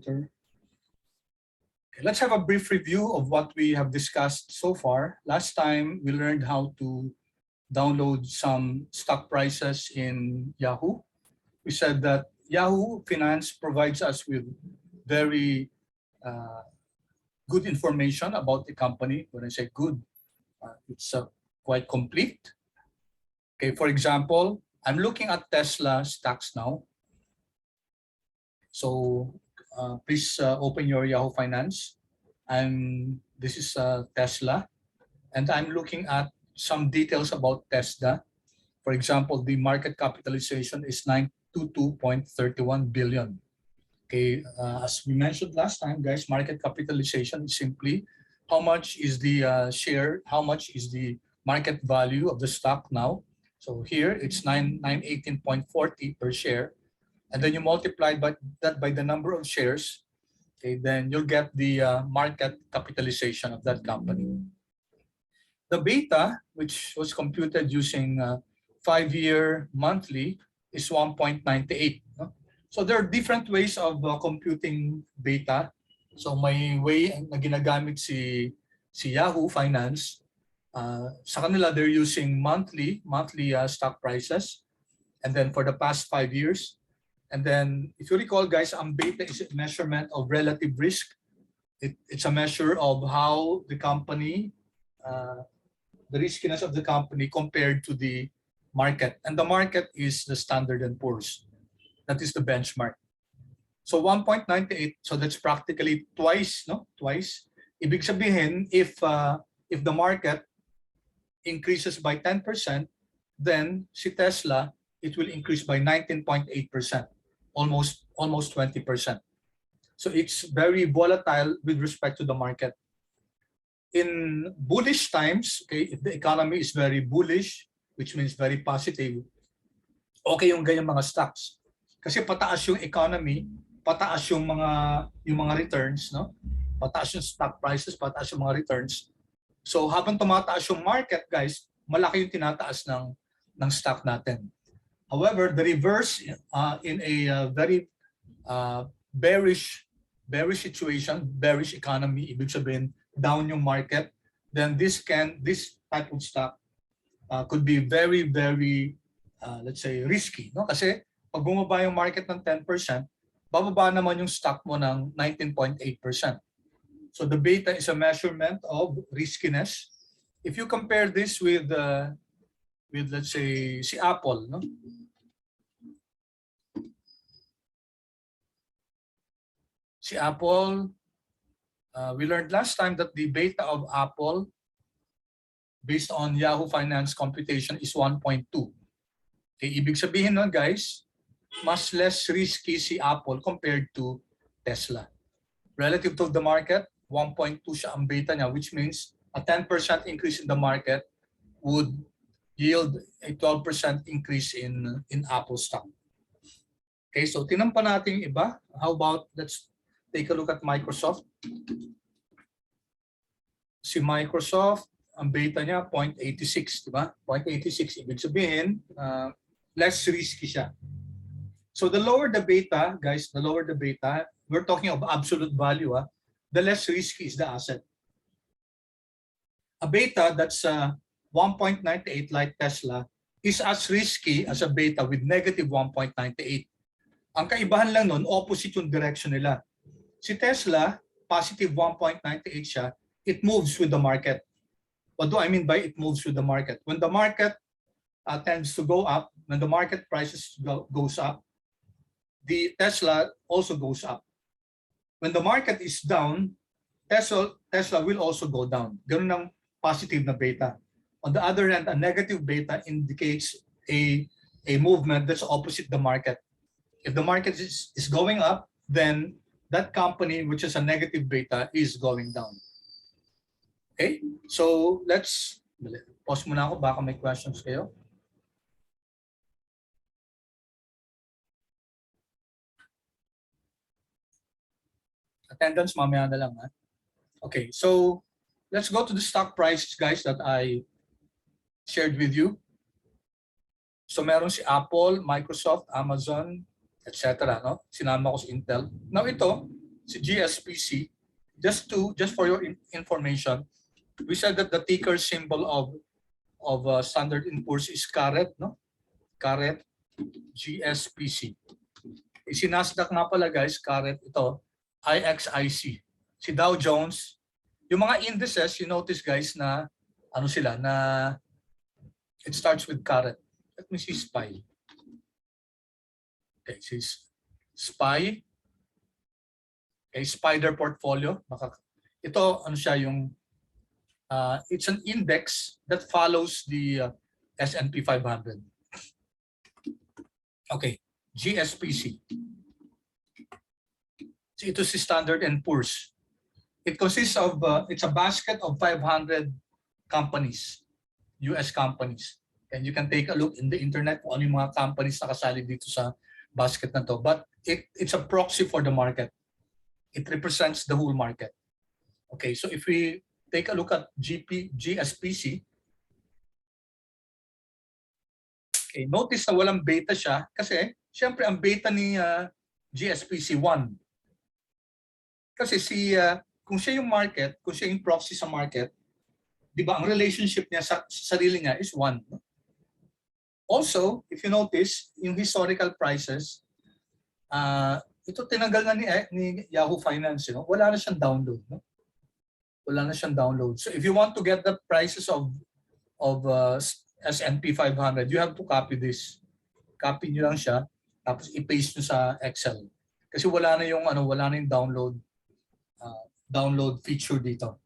Okay, let's have a brief review of what we have discussed so far. Last time, we learned how to download some stock prices in Yahoo. We said that Yahoo Finance provides us with very good information about the company. When I say good, it's quite complete. Okay, for example, I'm looking at Tesla stocks now. So please open your Yahoo Finance. This is Tesla, and I'm looking at some details about Tesla. For example, the market capitalization is 922.31 billion. Okay, as we mentioned last time, guys, market capitalization is simply how much is the share, how much is the market value of the stock now. So here it's 918.40 per share, and then you multiply that by the number of shares. Okay, then you'll get the market capitalization of that company. The beta, which was computed using 5-year monthly, is 1.98. No? So there are different ways of computing beta. So may way na ginagamit si Yahoo Finance. Sa kanila, they're using monthly stock prices, and then for the past 5 years. And then, if you recall, guys, ang beta is a measurement of relative risk. It's a measure of how the company, the riskiness of the company compared to the market. And the market is the Standard & Poor's. That is the benchmark. So 1.98, so that's practically twice, no? Twice. Ibig sabihin, if the market increases by 10%, then si Tesla, it will increase by 19.8%, almost 20%. So it's very volatile with respect to the market. In bullish times, okay, if the economy is very bullish, which means very positive, okay yung ganyang mga stocks. Kasi pataas yung economy, pataas yung mga returns, no? Pataas yung stock prices, pataas yung mga returns. So habang tumataas yung market, guys, malaki yung tinataas ng stock natin. However, the reverse in a very bearish situation, bearish economy, ibig sabihin down yung market, then this type of stock could be very, very, let's say, risky. No? Kasi pag bumaba yung market ng 10%, bababa naman yung stock mo ng 19.8%. So the beta is a measurement of riskiness. If you compare this with let's say, si Apple, no? Si Apple, we learned last time that the beta of Apple based on Yahoo Finance computation is 1.2. Okay, ibig sabihin nun, guys, mas less risky si Apple compared to Tesla. Relative to the market, 1.2 siya ang beta niya, which means a 10% increase in the market would yield a 12% increase in Apple stock. Okay, so tinampan natin yung iba. How about, let's take a look at Microsoft. Si Microsoft, ang beta niya 0.86, di ba? 0.86, ibig sabihin, less risky siya. So the lower the beta, guys, the lower the beta, we're talking of absolute value, the less risky is the asset. A beta that's 1.98 like Tesla is as risky as a beta with negative 1.98. Ang kaibahan lang nun, opposite yung direction nila. Si Tesla, positive 1.98 siya, it moves with the market. What do I mean by it moves with the market? When the market tends to go up, when the market prices goes up, the Tesla also goes up. When the market is down, Tesla will also go down. Ganun ang positive na beta. On the other hand, a negative beta indicates a movement that's opposite the market. If the market is going up, then that company, which is a negative beta, is going down. Okay, so let's pause muna ako, baka may questions kayo. Attendance, mamaya na lang. Okay, so let's go to the stock prices, guys, that I shared with you. So meron si Apple, Microsoft, Amazon, etc. No? Sinama ko si Intel. Now ito, si GSPC, just for your information, we said that the ticker symbol of Standard & Poor's is caret, no? Caret GSPC. Si Nasdaq nga pala guys, caret ito, IXIC. Si Dow Jones, yung mga indices, you notice guys na ano sila, na it starts with caret. Let me see SPY. Okay, si SPY. Okay, Spider portfolio. Ito, ano siya, yung it's an index that follows the S&P 500. Okay, GSPC. So ito si Standard & Poor's. It consists of, it's a basket of 500 companies, US companies. And you can take a look in the internet kung ano yung mga companies na kasali dito sa basket na to. But it's a proxy for the market. It represents the whole market. Okay, so if we take a look at GSPC, okay, notice na walang beta siya kasi syempre ang beta ni GSPC 1. Kasi kung siya yung market, kung siya yung proxy sa market, di ba, ang relationship niya sa sarili niya is 1. No? Also, if you notice, yung historical prices, ito tinanggal na ni Yahoo Finance, you know? Wala na siyang download. No? Wala na siyang download. So if you want to get the prices of S&P 500, you have to copy this. Copy nyo lang siya, tapos i-paste nyo sa Excel. Kasi wala na yung download feature dito.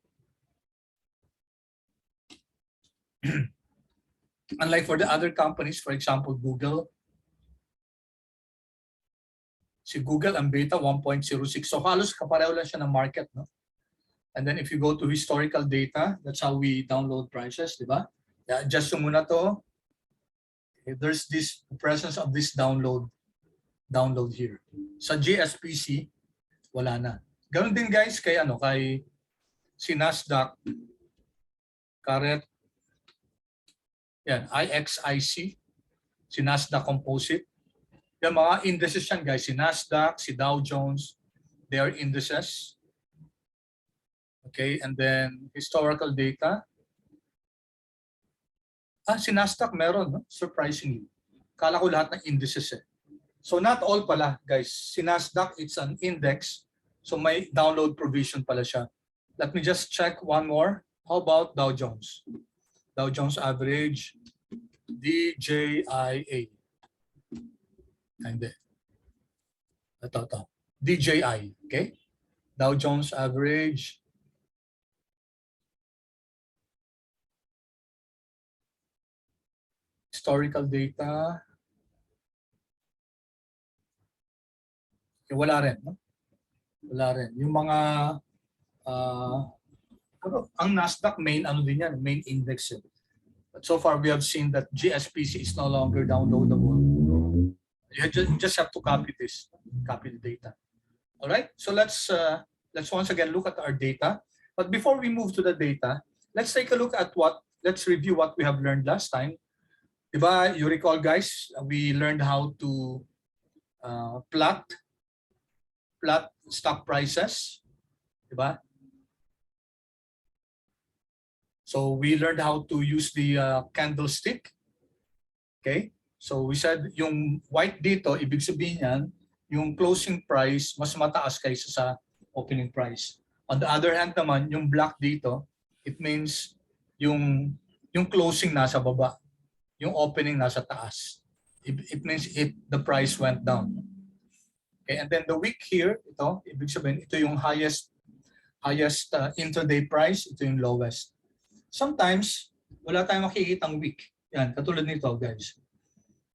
Unlike for the other companies, for example, Google. Si Google, ang beta 1.06. So halos kapareho lang siya ng market, no? And then if you go to historical data, that's how we download prices, di ba? Yeah, just yung muna to, there's this presence of this download here. Sa GSPC, wala na. Ganun din guys kay si Nasdaq, caret, yan, IXIC, si Nasdaq Composite. Yung mga indices yan guys, si Nasdaq, si Dow Jones, they are indices. Okay, and then historical data. Si Nasdaq meron, no? Surprisingly. Kala ko lahat ng indices eh. So not all pala guys. Si Nasdaq, it's an index. So may download provision pala siya. Let me just check one more. How about Dow Jones? Dow Jones average, DJIA. Hindi. Ito. DJI, okay? Dow Jones average. Historical data. Okay, wala rin, no? Wala rin. Yung mga ang Nasdaq main din yan, main index yun. But so far we have seen that GSPC is no longer downloadable. You just have to copy this, copy the data. All right, so let's once again look at our data. But before we move to the data, let's take a look at let's review what we have learned last time. Diba, you recall guys, we learned how to plot stock prices. Diba? So we learned how to use the candlestick. Okay? So we said yung white dito, ibig sabihin yan, yung closing price mas mataas kaysa sa opening price. On the other hand naman, yung black dito, it means yung closing nasa baba, yung opening nasa taas. It means the price went down. Okay, and then the wick here, ito, ibig sabihin, ito yung highest intraday price, ito yung lowest. Sometimes, wala tayong makikitang wick. Yan, katulad nito, guys.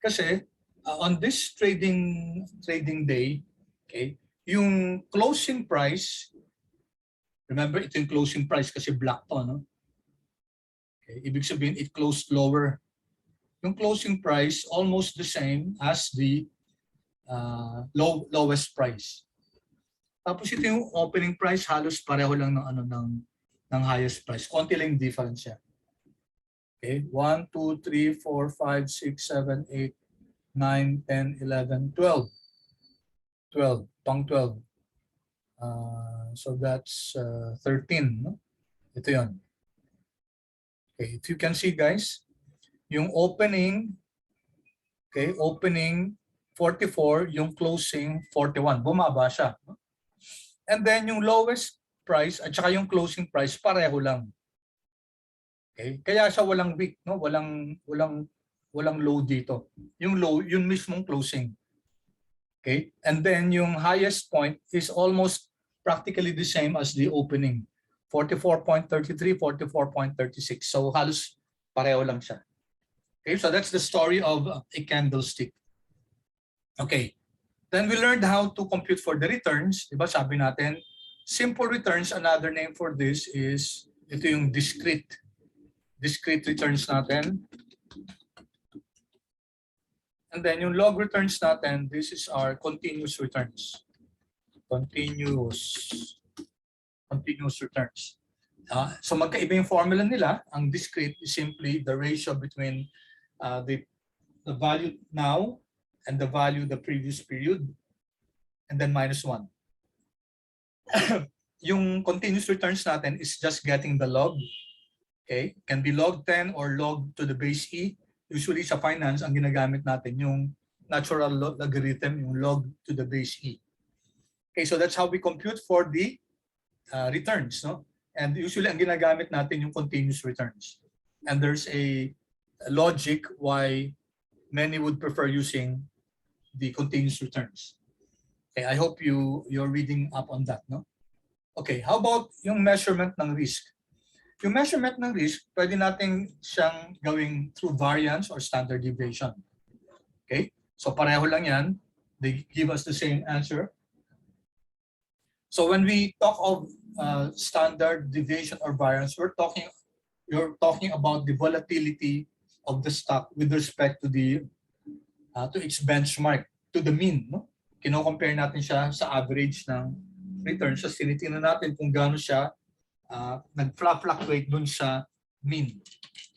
Kasi, on this trading day, okay, yung closing price, remember, ito yung closing price kasi black to, no? Okay, ibig sabihin, it closed lower. Yung closing price, almost the same as the lowest price. Tapos ito yung opening price, halos pareho lang ng highest price. Konti lang yung difference siya. Okay, 1, 2, 3, 4, 5, 6, 7, 8, 9, 10, 11, 12. 12, pang 12. So that's 13. No? Ito yun. Okay, if you can see guys, yung opening, okay, opening 44, yung closing 41. Bumaba siya. No? And then yung lowest price at saka yung closing price pareho lang. Okay? Kaya siya walang weak, no? Walang low dito. Yung low, yun mismong closing. Okay? And then yung highest point is almost practically the same as the opening. 44.33, 44.36. So halos pareho lang siya. Okay, so that's the story of a candlestick. Okay. Then we learned how to compute for the returns. Diba sabi natin, simple returns, another name for this is, ito yung discrete returns natin. And then yung log returns natin, this is our continuous returns. Continuous returns. So magkaiba yung formula nila. Ang discrete is simply the ratio between the value now and the value the previous period, and then minus 1. Yung continuous returns natin is just getting the log. Okay? Can be log 10 or log to the base e. Usually sa finance, ang ginagamit natin yung natural logarithm, yung log to the base e. Okay, so that's how we compute for the returns, no? And usually ang ginagamit natin yung continuous returns. And there's a logic why many would prefer using the continuous returns. Okay, I hope you're reading up on that, no? Okay, how about yung measurement ng risk? Yung measurement ng risk, pwede natin siyang gawing through variance or standard deviation. Okay, so pareho lang yan. They give us the same answer. So when we talk of standard deviation or variance, you're talking about the volatility of the stock with respect to the to its benchmark, to the mean. No? Kino-compare natin siya sa average ng returns. So tinitingnan natin kung gaano siya nag-fluctuate dun sa mean.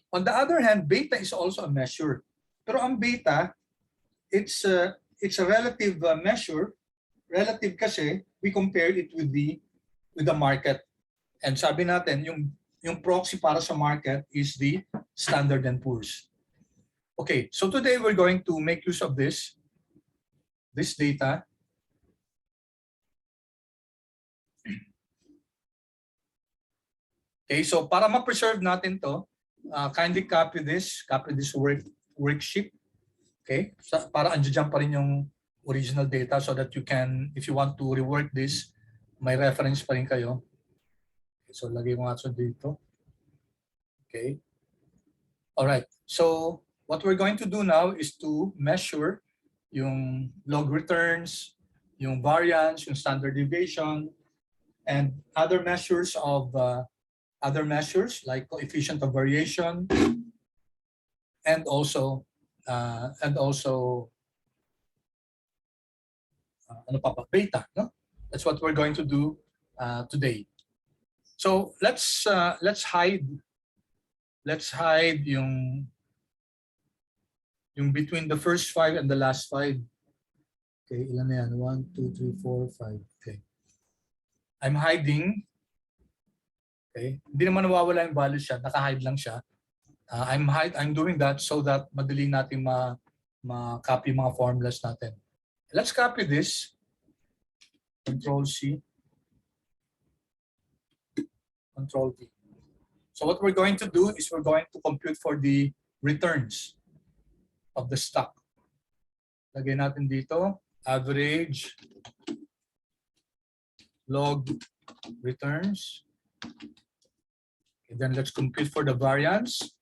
On the other hand, beta is also a measure. Pero ang beta, it's a relative measure. Relative kasi we compare it with the market. And sabi natin, yung proxy para sa market is the Standard & Poor's. Okay, so today we're going to make use of this data. Okay, so para ma-preserve natin to, kindly copy this worksheet. Okay, so para andyan pa rin yung original data so that you can, if you want to rework this, may reference pa rin kayo. Okay, so lagay mo nga ito dito. Okay. All right. So what we're going to do now is to measure yung log returns, yung variance, yung standard deviation, and other measures like coefficient of variation, and also beta. No? That's what we're going to do today. So let's hide yung between the first 5 and the last 5. Okay, ilan na yan? 1, 2, 3, 4, 5. Okay. I'm hiding. Okay. Hindi naman nawawala yung value siya. Naka-hide lang siya. I'm doing that so that madali natin ma-copy mga formulas natin. Let's copy this. Control C. Control V. So what we're going to do is we're going to compute for the returns of the stock. Lagay natin dito, average log returns. Okay, then let's compute for the variance.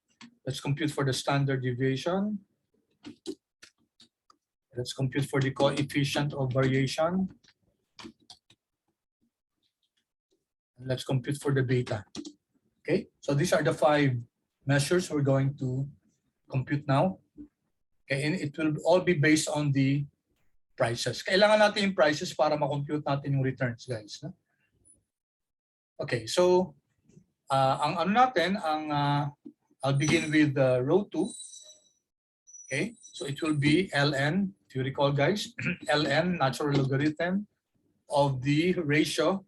Let's compute for the standard deviation. Let's compute for the coefficient of variation. And let's compute for the beta. Okay, so these are the 5 measures we're going to compute now. Okay, and it will all be based on the prices. Kailangan natin yung prices para ma-compute natin yung returns, guys. No? Okay, so ang ano natin, I'll begin with row 2. Okay, so it will be ln, if you recall, guys, ln natural logarithm of the ratio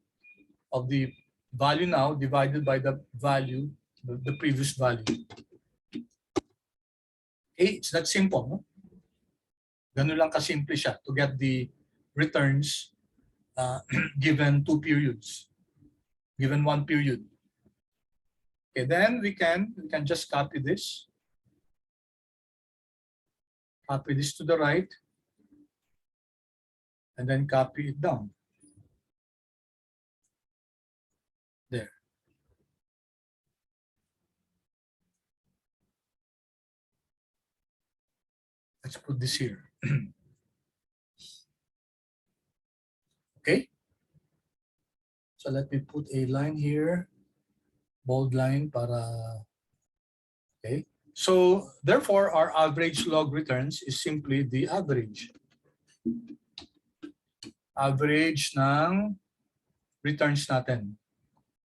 of the value now divided by the value, the previous value. Okay, it's that simple, no? Ganun lang kasimple siya to get the returns given two periods, given one period. Okay, then we can just copy this to the right, and then copy it down. There. Let's put this here. Okay. So let me put a line here, bold line para, okay. So therefore, our average log returns is simply the average. Average ng returns natin.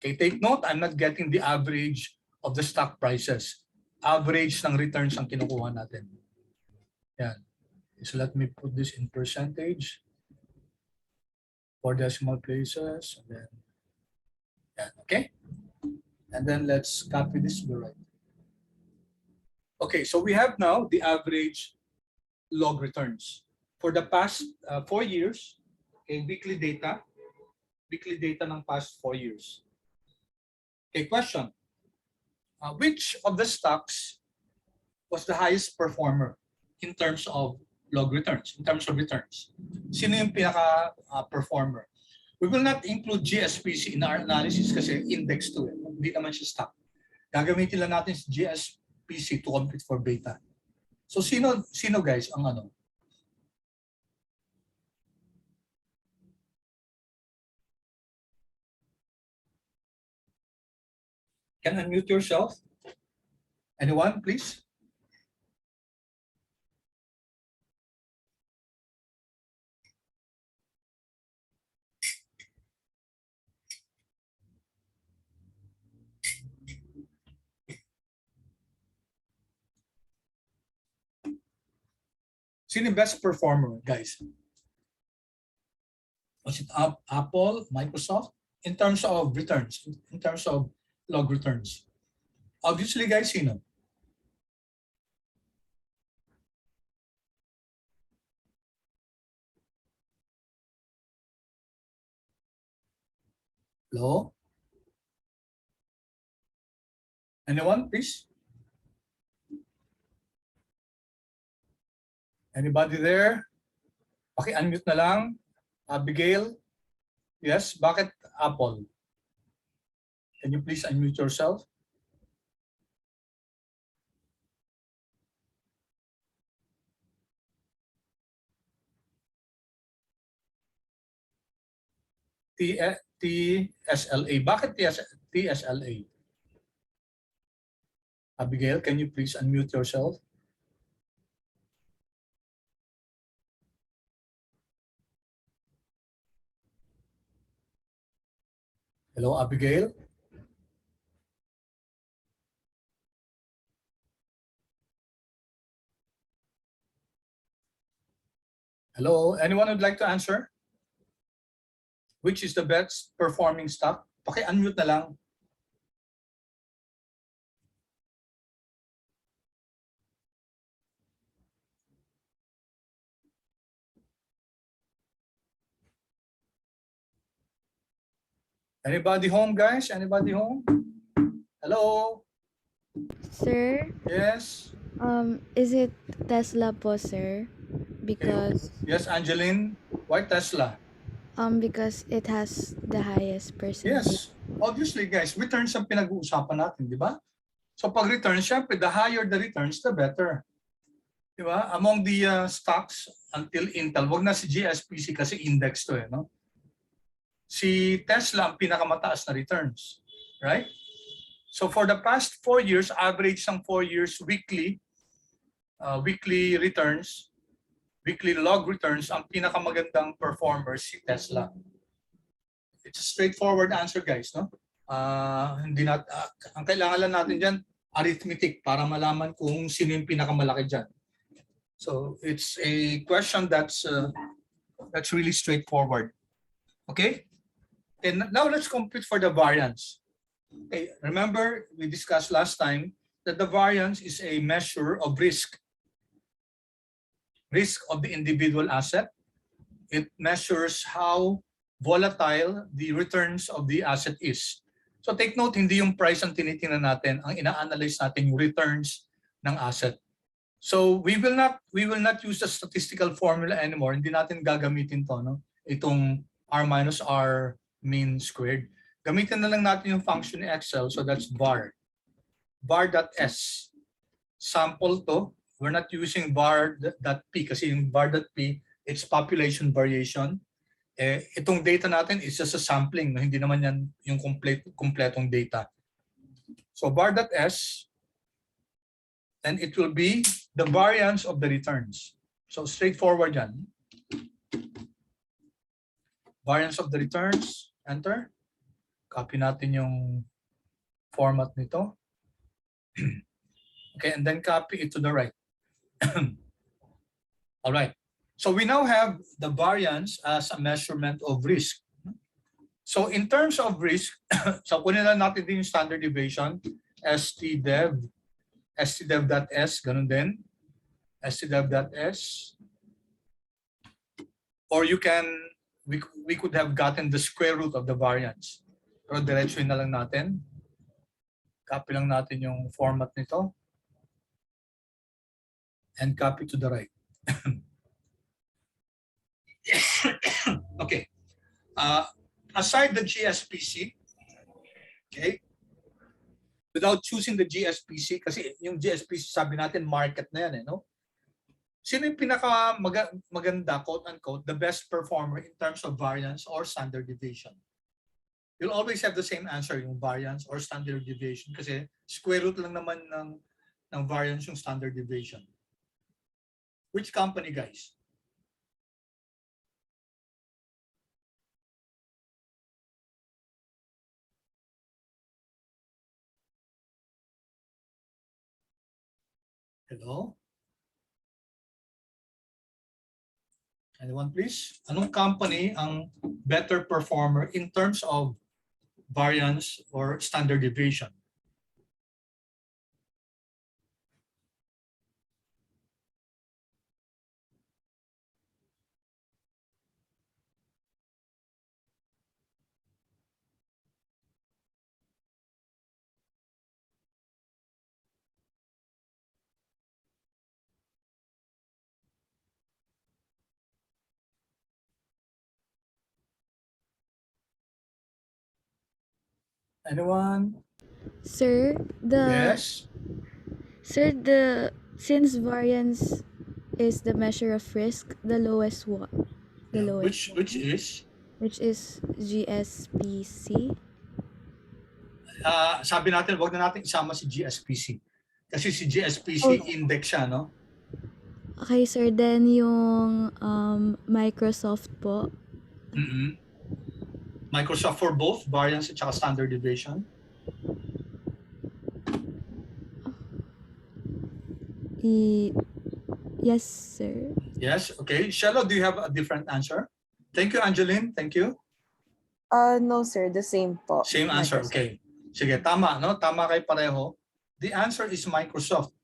Okay, take note, I'm not getting the average of the stock prices. Average ng returns ang kinukuha natin. Yan. So let me put this in percentage. 4 decimal places, and then, yeah, okay? And then let's copy this to the right. Okay, so we have now the average log returns. For the past 4 years, okay, weekly data ng past 4 years. Okay, question. Which of the stocks was the highest performer in terms of log returns, in terms of returns? Sino yung pinaka-performer? We will not include GSPC in our analysis kasi index to it. Hindi naman siya stock. Gagamitin lang natin si GSPC to compute for beta. So sino guys ang ano? Can unmute yourself? Anyone, please? Sino yung best performer, guys? Was it Apple, Microsoft? In terms of returns, in terms of log returns. Obviously, guys, sino? Hello? Anyone, please? Anybody there? Paki-unmute na lang. Abigail? Yes, bakit Apple? Can you please unmute yourself? TSLA. Bakit TSLA? Abigail, can you please unmute yourself? Hello, Abigail? Hello, anyone would like to answer? Which is the best performing stock? Paki-unmute na lang. Anybody home, guys? Anybody home? Hello? Sir, Yes? is it Tesla po, sir? Because Yes, Angeline? Why Tesla? because it has the highest percentage. Yes. Obviously, guys, returns ang pinag-uusapan natin, di ba? So pag returns, syempre, the higher the returns, the better. Di ba? Among the stocks until Intel, wag na si GSPC kasi index to no? Si Tesla ang pinakamataas na returns. Right? So for the past 4 years, average ng 4 years weekly returns, weekly log returns, ang pinakamagandang performer si Tesla. It's a straightforward answer, guys, no? Ang kailangan lang natin diyan arithmetic para malaman kung sino yung pinakamalaki diyan. So it's a question that's really straightforward. Okay? And now let's compute for the variance. Okay, remember we discussed last time that the variance is a measure of risk of the individual asset. It measures how volatile the returns of the asset is. So take note, hindi yung price ang tinitingnan natin, ang ina-analyze natin yung returns ng asset. So we will not use the statistical formula anymore. Hindi natin gagamitin to, no? Itong R minus R mean squared. Gamitin na lang natin yung function in Excel. So that's var. var.s. Sample to. We're not using var.p kasi yung var.p, it's population variation. Itong data natin is just a sampling. No? Hindi naman yan yung kompletong data. So var.s, and it will be the variance of the returns. So straightforward yan. Variance of the returns, enter. Copy natin yung format nito. Okay, and then copy it to the right. All right. So we now have the variance as a measurement of risk. So in terms of risk, so kunin lang natin din yung standard deviation, stdev.s, ganun din, stdev.s. Or we could have gotten the square root of the variance. Pero diretso na lang natin. Copy lang natin yung format nito. And copy to the right. Okay. Aside the GSPC, okay, without choosing the GSPC, kasi yung GSPC sabi natin market na yan, no? Sino yung maganda, quote-unquote, the best performer in terms of variance or standard deviation? You'll always have the same answer, yung variance or standard deviation, kasi square root lang naman ng variance yung standard deviation. Which company, guys? Hello? Anyone, please? Anong company ang better performer in terms of variance or standard deviation? Anyone? Sir, Yes? since variance is the measure of risk, the lowest one. The Yeah. lowest Which one, is? which is GSPC. Sabi natin, wag na natin isama si GSPC. Kasi si GSPC index siya, no? Okay, sir. Then yung Microsoft po. Microsoft for both variance at saka standard deviation. Yes, sir. Yes, okay. Shello, do you have a different answer? Thank you, Angeline. Thank you. No, sir. The same po. Same answer, okay. Sige, tama, no? Tama kayo pareho. The answer is Microsoft.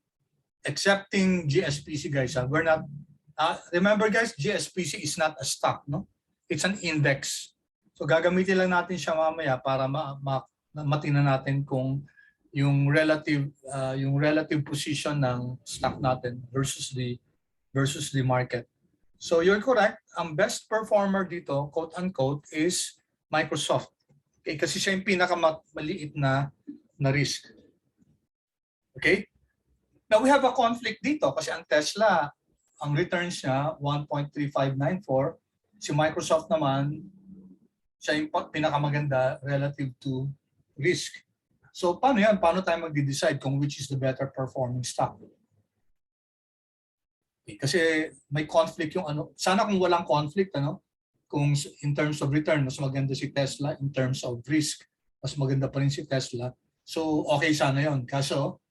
Excepting GSPC, guys. We're not, remember guys, GSPC is not a stock, no? It's an index. So gagamitin lang natin siya mamaya para matingnan natin kung yung relative position ng stock natin versus the market. So you're correct. Ang best performer dito, quote unquote, is Microsoft. Okay, kasi siya yung pinakamaliit na risk. Okay? Now we have a conflict dito kasi ang Tesla, ang returns niya 1.3594. Si Microsoft naman, siya yung pinakamaganda relative to risk. So paano yan? Paano tayo magde-decide kung which is the better performing stock? Okay, kasi may conflict yung ano. Sana kung walang conflict, ano? Kung in terms of return, mas maganda si Tesla. In terms of risk, mas maganda pa rin si Tesla. So okay sana yon. Kaso,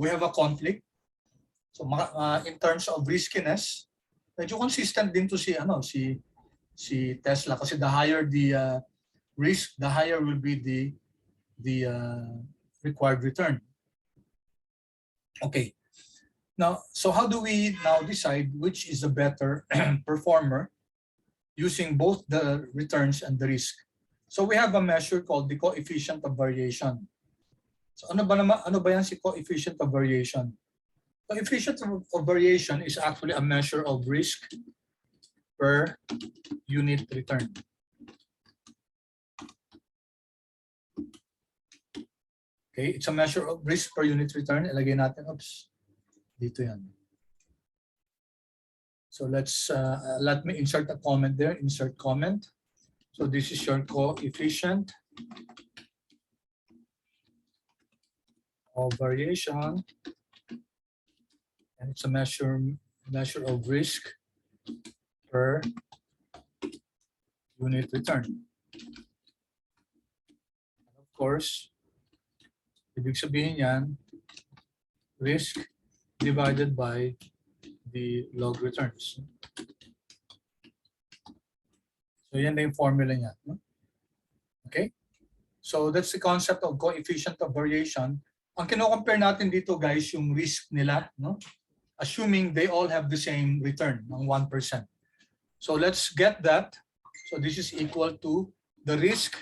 we have a conflict. So in terms of riskiness, medyo consistent din to si si Tesla kasi the higher the risk, the higher will be the required return. Okay. Now, so how do we now decide which is the better performer using both the returns and the risk? So we have a measure called the coefficient of variation. So ano ba yan si coefficient of variation? Coefficient of variation is actually a measure of risk per unit return. Okay, it's a measure of risk per unit return. Ilagay natin, oops, dito yan. So let me insert a comment there, insert comment. So this is your coefficient of variation, and it's a measure of risk per unit return. And of course, ibig sabihin yan, risk divided by the log returns. So yan na yung formula niya. No? Okay? So that's the concept of coefficient of variation. Ang kino-compare natin dito guys, yung risk nila, no? Assuming they all have the same return ng 1%. So let's get that. So this is equal to the risk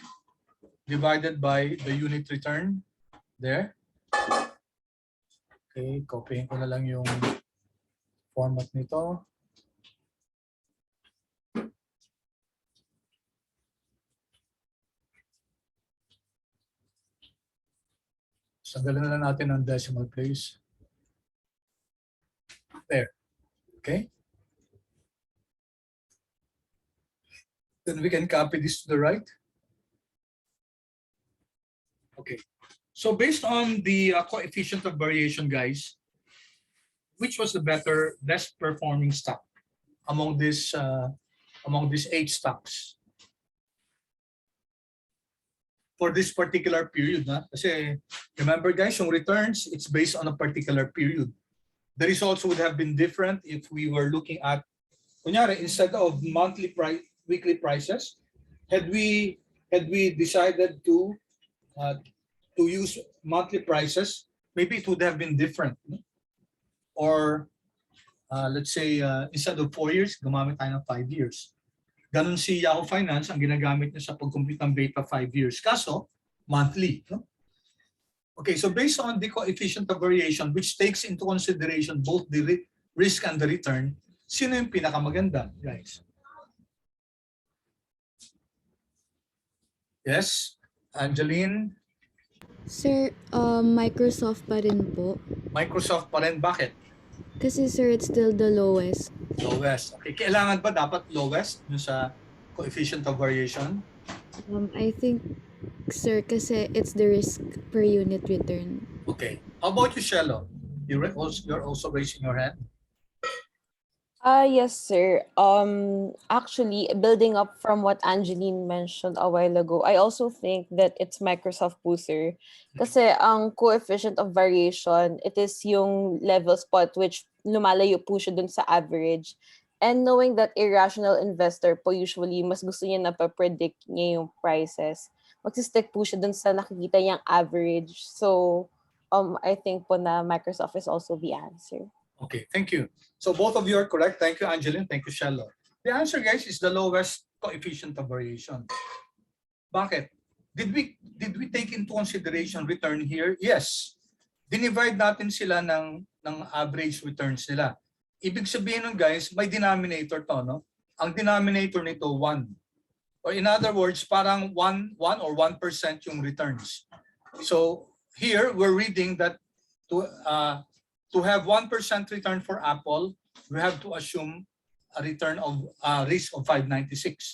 divided by the unit return there. Okay, copying ko na lang yung format nito. Sanggalin na lang natin ang decimal place. There. Okay. Then we can copy this to the right. Okay. So based on the coefficient of variation, guys, which was the best performing stock among these 8 stocks for this particular period? Kasi remember guys, yung returns, it's based on a particular period. The results would have been different if we were looking at, kunyari, instead of weekly prices, had we decided to use monthly prices, maybe it would have been different. Or let's say instead of 4 years, gumamit tayo ng 5 years. Ganun si Yahoo Finance, ang ginagamit niya sa pag-compute ng beta 5 years. Kaso, monthly. No? Okay, so based on the coefficient of variation, which takes into consideration both the risk and the return, sino yung pinakamaganda, guys? Yes, Angeline? Sir, Microsoft pa rin po. Microsoft pa rin, bakit? Kasi sir, it's still the lowest. Lowest. Okay, kailangan ba dapat lowest yung sa coefficient of variation? I think, sir, kasi it's the risk per unit return. Okay. How about you, Shello? You're also raising your hand? Yes, sir. Actually, building up from what Angeline mentioned a while ago, I also think that it's Microsoft po, sir. Kasi ang coefficient of variation, it is yung level spot which lumalayo po siya dun sa average. And knowing that irrational investor po usually mas gusto niya na pa-predict niya yung prices, magsistick po siya dun sa nakikita niyang average. So, I think po na Microsoft is also the answer. Okay, thank you. So both of you are correct. Thank you, Angeline. Thank you, Shello. The answer, guys, is the lowest coefficient of variation. Bakit? Did we take into consideration return here? Yes. Dinivide natin sila ng average returns nila. Ibig sabihin nun, guys, may denominator to, no? Ang denominator nito, 1. Or in other words, parang 1 or 1% yung returns. So here, we're reading that to have 1% return for Apple, we have to assume a return of risk of 596.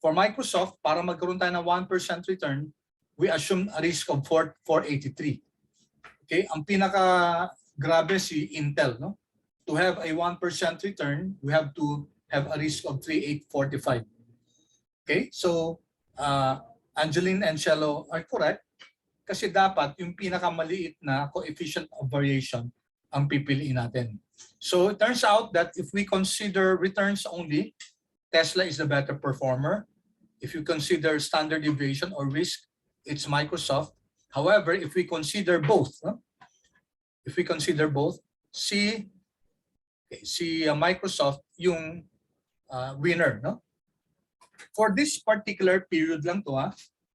For Microsoft, para magkaroon tayo ng 1% return, we assume a risk of 483. Okay, ang pinaka-grabe si Intel, no? To have a 1% return, we have to have a risk of 3845. Okay, so Angeline and Shello are correct. Kasi dapat yung pinakamaliit na coefficient of variation ang pipiliin natin. So it turns out that if we consider returns only Tesla is the better performer. If you consider standard deviation or risk, it's Microsoft. However, if we consider both, si Microsoft yung winner, no? For this particular period lang to,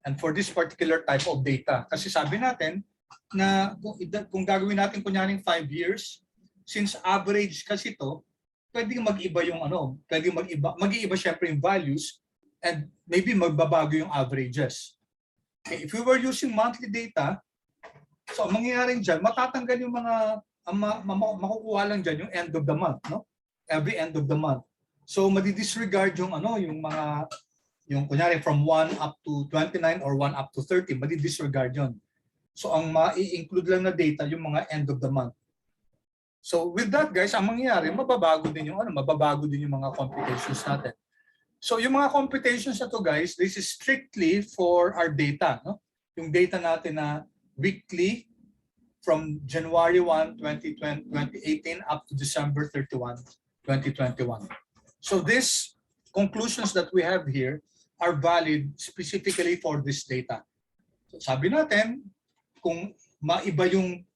and for this particular type of data. Kasi sabi natin na kung gagawin natin kunyaring 5 years, since average kasi to, pwedeng mag-iba yung pwedeng mag-iiba syempre yung values, and maybe magbabago yung averages. Okay, if we were using monthly data, so ang mangyayaring dyan, matatanggal yung mga, makukuha lang dyan yung end of the month, no? Every end of the month. So madi-disregard yung yung kunyari from 1 up to 29 or 1 up to 30, madi-disregard yun. So ang ma-include lang na data yung mga end of the month. So with that guys, ang mangyayari, mababago din yung mga computations natin. So yung mga computations na to guys, this is strictly for our data, no? Yung data natin na weekly from January 1, 2018 up to December 31, 2021. So these conclusions that we have here are valid specifically for this data. So sabi natin, kung maiba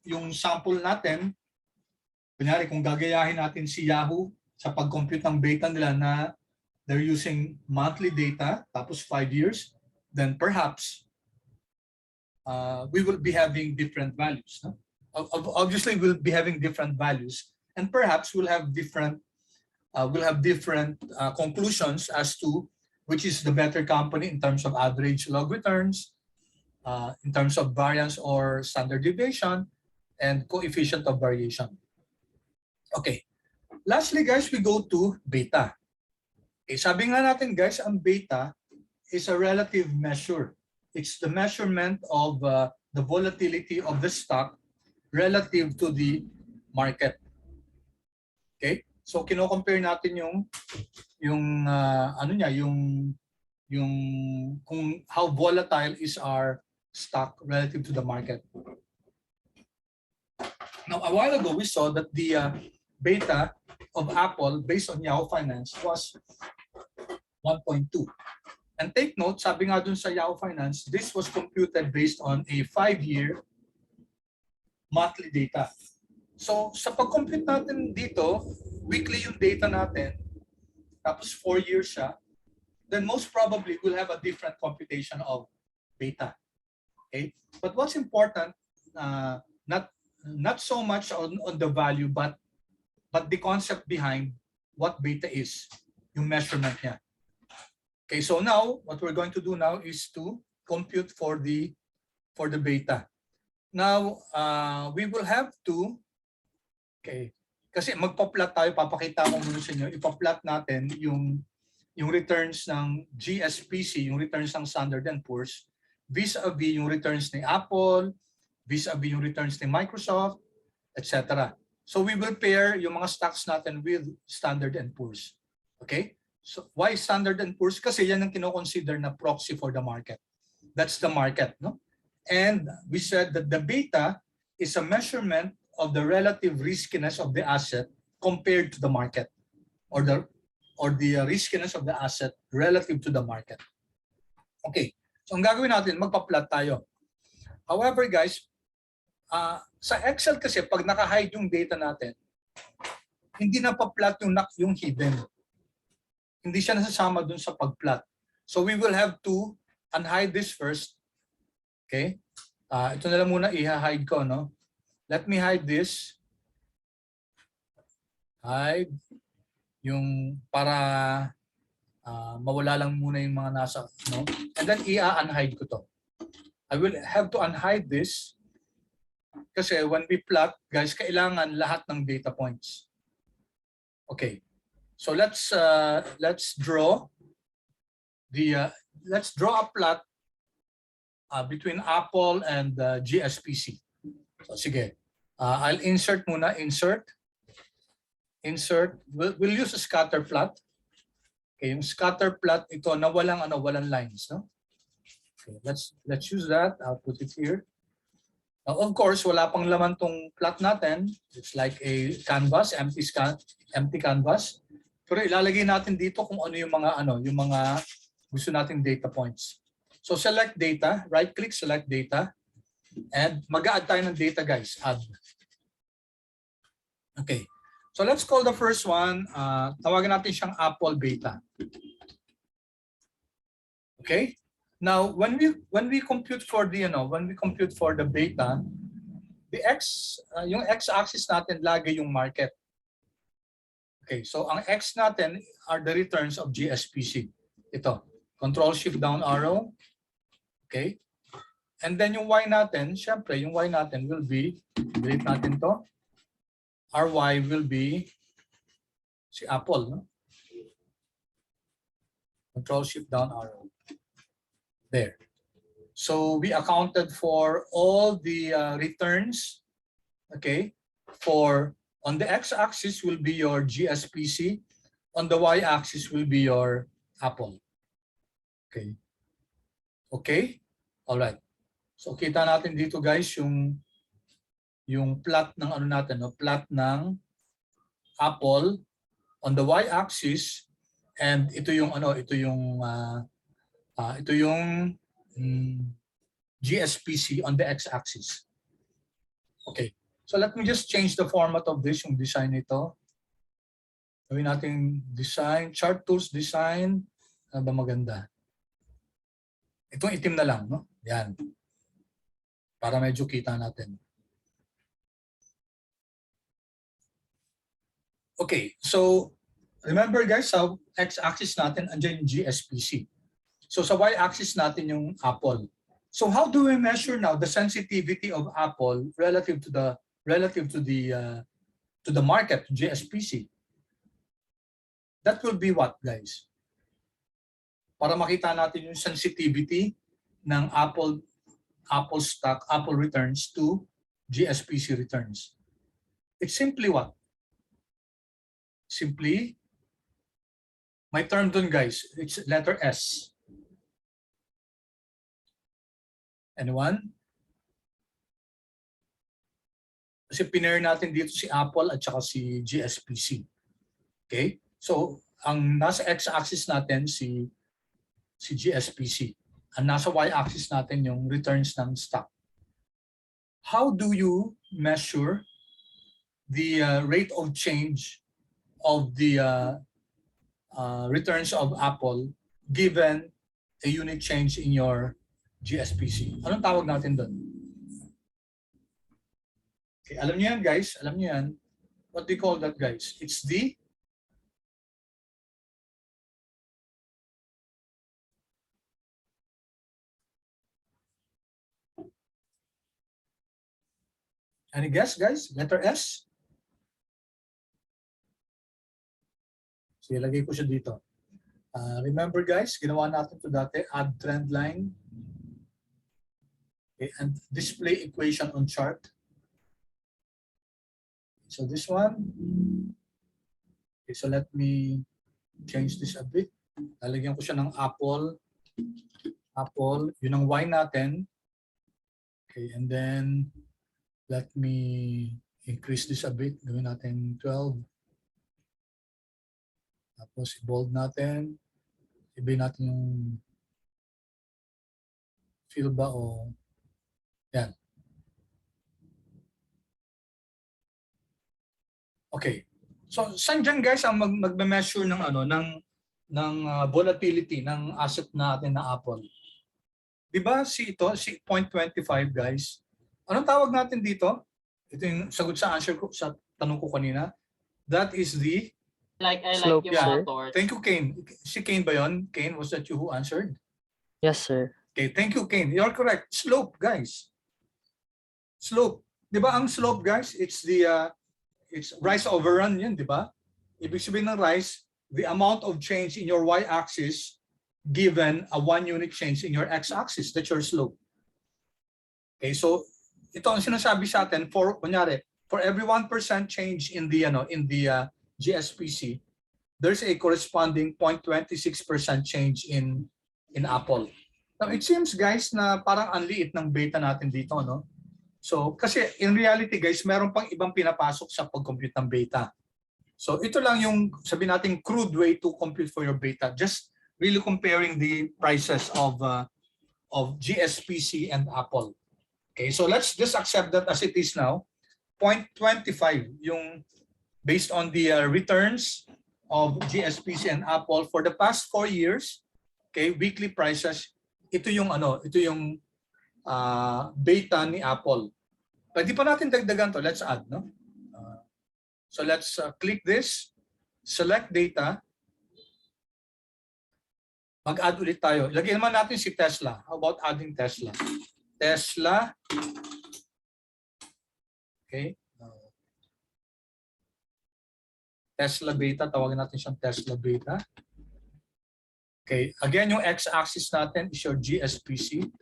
yung sample natin, kunyari kung gagayahin natin si Yahoo sa pag-compute ng data nila na they're using monthly data, tapos 5 years, then perhaps we will be having different values. No? Obviously, we'll be having different values, and perhaps we'll have different conclusions as to which is the better company in terms of average log returns, in terms of variance or standard deviation, and coefficient of variation. Okay. Lastly, guys, we go to beta. Okay, sabi nga natin, guys, ang beta is a relative measure. It's the measurement of the volatility of the stock relative to the market. Okay? So kino-compare natin yung kung how volatile is our stock relative to the market. Now, a while ago we saw that the beta of Apple based on Yahoo Finance was 1.2. And take note, sabi nga dun sa Yahoo Finance, this was computed based on a 5-year monthly data. So sa pag-compute natin dito, weekly yung data natin, tapos 4 years siya, then most probably we'll have a different computation of beta. Okay? But what's important, not so much on the value, but the concept behind what beta is, yung measurement niya. Okay, so now what we're going to do now is to compute for the beta. Now we will have to, okay, kasi magpa-plot tayo, papakita ko muna sa inyo, ipa-plot natin yung returns ng GSPC, yung returns ng Standard & Poor's, vis-a-vis yung returns ni Apple, vis-a-vis yung returns ni Microsoft, etc. So we will pair yung mga stocks natin with Standard & Poor's. Okay? So why Standard & Poor's? Kasi yan ang kino-consider na proxy for the market. That's the market, no? And we said that the beta is a measurement of the relative riskiness of the asset compared to the market, or the riskiness of the asset relative to the market. Okay. So ang gagawin natin, magpa-plot tayo. However, guys, sa Excel kasi pag naka-hide yung data natin, hindi na pa-plot yung hidden. Hindi siya nasasama dun sa pag-plot. So we will have to unhide this first. Okay? Ito na lang muna i-hide ko, no? Let me hide this. Hide. Yung para mawala lang muna yung mga nasa, no? And then i-unhide ko to. I will have to unhide this kasi when we plot, guys, kailangan lahat ng data points. Okay. So let's draw a plot between Apple and GSPC. So sige. I'll insert muna, insert. We'll use a scatter plot. Okay, yung scatter plot ito na walang lines, no? Okay, let's use that. I'll put it here. Now, of course, wala pang laman tong plot natin. It's like a canvas, empty canvas. Pero ilalagay natin dito kung ano yung mga gusto nating data points. So select data, right click, select data, and mag-add tayo ng data guys, add. Okay. So let's call the first one, tawagan natin siyang Apple beta. Okay? Now, when we compute for the beta, yung x-axis natin lagi yung market. Okay, so ang x natin are the returns of GSPC. Ito, control shift down arrow. Okay? And then yung y natin, syempre yung y natin will be, delete natin to. Our y will be si Apple, no? Control shift down arrow. There. So we accounted for all the returns. Okay, for on the x-axis will be your GSPC, on the y-axis will be your Apple. Okay. Okay. All right. So kita natin dito guys yung plot ng ano natin, no? Plot ng Apple on the y-axis, and ito yung GSPC on the x-axis. Okay. So let me just change the format of this, yung design nito. Gawin natin design, chart tools design. Ano ba maganda? Itong itim na lang, no? Yan. Para medyo kita natin. Okay, so remember guys, sa x-axis natin andyan yung GSPC. So sa y-axis natin yung Apple. So how do we measure now the sensitivity of Apple relative to the market, GSPC? That will be what, guys? Para makita natin yung sensitivity ng Apple stock, Apple returns to GSPC returns. It's simply what? Simply, my term dun guys, it's letter S. Anyone? Kasi pinair natin dito si Apple at saka si GSPC. Okay? So, ang nasa x-axis natin si GSPC. Ang nasa y-axis natin yung returns ng stock. How do you measure the rate of change of the returns of Apple given a unit change in your GSPC? Anong tawag natin doon? Okay, alam niyo yan guys, alam niyo yan. What do you call that guys? It's the any guess guys? Letter S? So ilagay ko siya dito. Remember guys, ginawa natin ito dati, add trend line. Okay, and display equation on chart. So this one. Okay, so let me change this a bit. Lalagyan ko siya ng Apple. Yun ang Y natin. Okay, and then let me increase this a bit. Gawin natin 12. Tapos i-bold natin. Ibahin natin yung fill ba o yan. Okay. So saan dyan guys ang magme-measure ng volatility ng asset natin na Apple? 'Di ba si 0.25 guys. Anong tawag natin dito? Ito yung sagot sa answer ko sa tanong ko kanina. That is the I Slope, like yung sir. motor. Thank you, Kane. Si Kane ba yun? Kane, was that you who answered? Yes, sir. Okay, thank you, Kane. You're correct. Slope, guys. Slope. Di ba ang slope, guys, it's rise over run yun, di ba? Ibig sabihin ng rise, the amount of change in your y-axis given a 1 unit change in your x-axis. That's your slope. Okay, so ito ang sinasabi sa atin for every 1% change in the GSPC, there's a corresponding 0.26% change in Apple. Now it seems guys na parang ang liit ng beta natin dito, no? So kasi in reality guys, meron pang ibang pinapasok sa pag-compute ng beta. So ito lang yung sabi natin crude way to compute for your beta. Just really comparing the prices of GSPC and Apple. Okay, so let's just accept that as it is now. 0.25 yung based on the returns of GSPC and Apple for the past 4 years. Okay, weekly prices. Ito yung beta ni Apple. Pwede pa natin dagdagan to. Let's add, no? So let's click this, select data, mag-add ulit tayo. Lagyan naman natin si Tesla. How about adding Tesla? Tesla, okay. Tesla beta, tawagan natin siyang Tesla beta. Okay, again yung x-axis natin is your GSPC.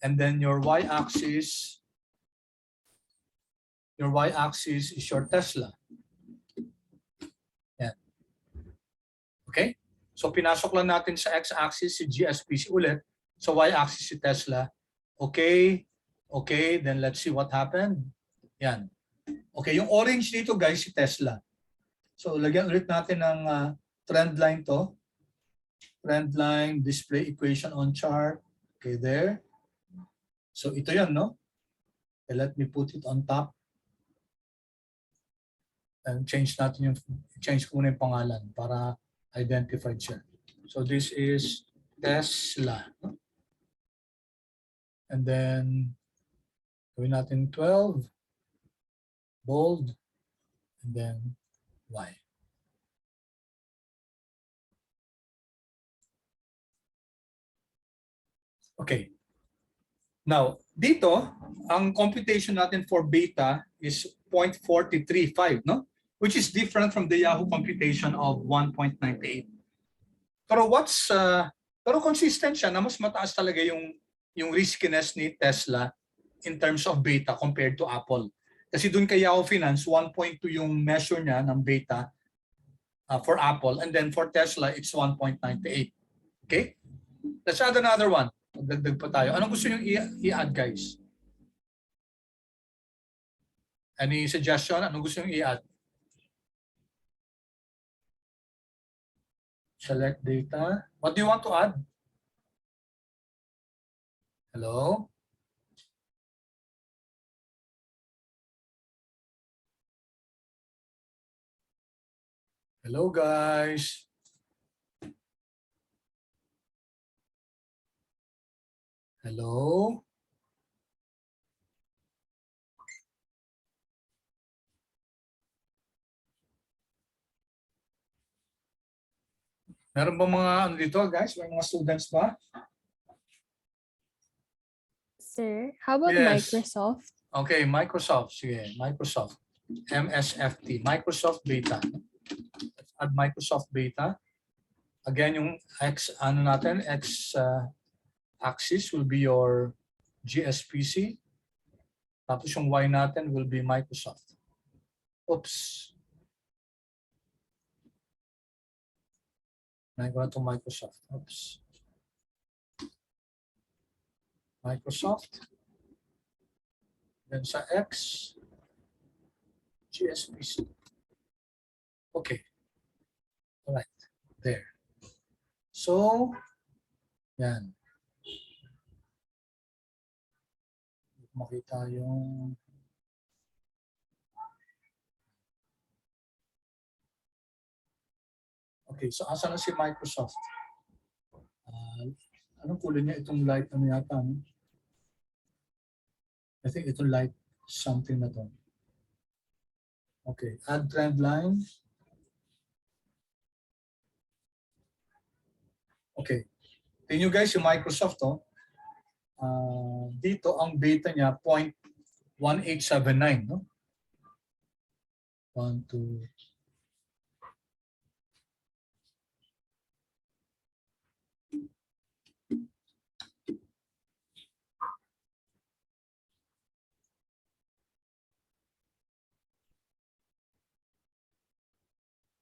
And then your y-axis is your Tesla. Yan. Okay? So pinasok lang natin sa x-axis si GSPC ulit. So y-axis si Tesla. Okay. Okay, then let's see what happened. Yan. Okay, yung orange dito guys si Tesla. So lagyan ulit natin ng trend line to. Trend line, display equation on chart. Okay, there. So ito yan, no? Okay, let me put it on top. And change ko muna yung pangalan para identified siya. So this is Tesla. And then gawin natin 12, bold, and then Y. Okay. Now, dito, ang computation natin for beta is 0.435, no? Which is different from the Yahoo computation of 1.98. Pero consistent siya na mas mataas talaga yung riskiness ni Tesla in terms of beta compared to Apple. Kasi dun kay Yahoo Finance, 1.2 yung measure niya ng beta for Apple, and then for Tesla, it's 1.98. Okay? Let's add another one. Magdagdag pa tayo. Anong gusto nyo i-add, guys? Any suggestion? Anong gusto nyo i-add? Select data. What do you want to add? Hello? Hello, guys. Hello? Meron ba mga ano dito, guys? May mga students ba? Sir, how about Yes. Microsoft? Okay, Microsoft. Sige, Microsoft. MSFT. Microsoft Beta. Let's add Microsoft Beta. Again, yung X axis will be your GSPC. Tapos yung Y natin will be Microsoft. Oops. Nagawa to Microsoft. Oops. Microsoft. Then sa X, GSPC. Okay. All right. There. So, yan. Makita yung okay, so asa na si Microsoft? Anong kulay niya? Itong light ano yata? No? I think itong light something na to. Okay, add trend line. Okay. Tingnan nyo guys yung Microsoft to. Dito ang beta niya 0.1879, no? 1, 2.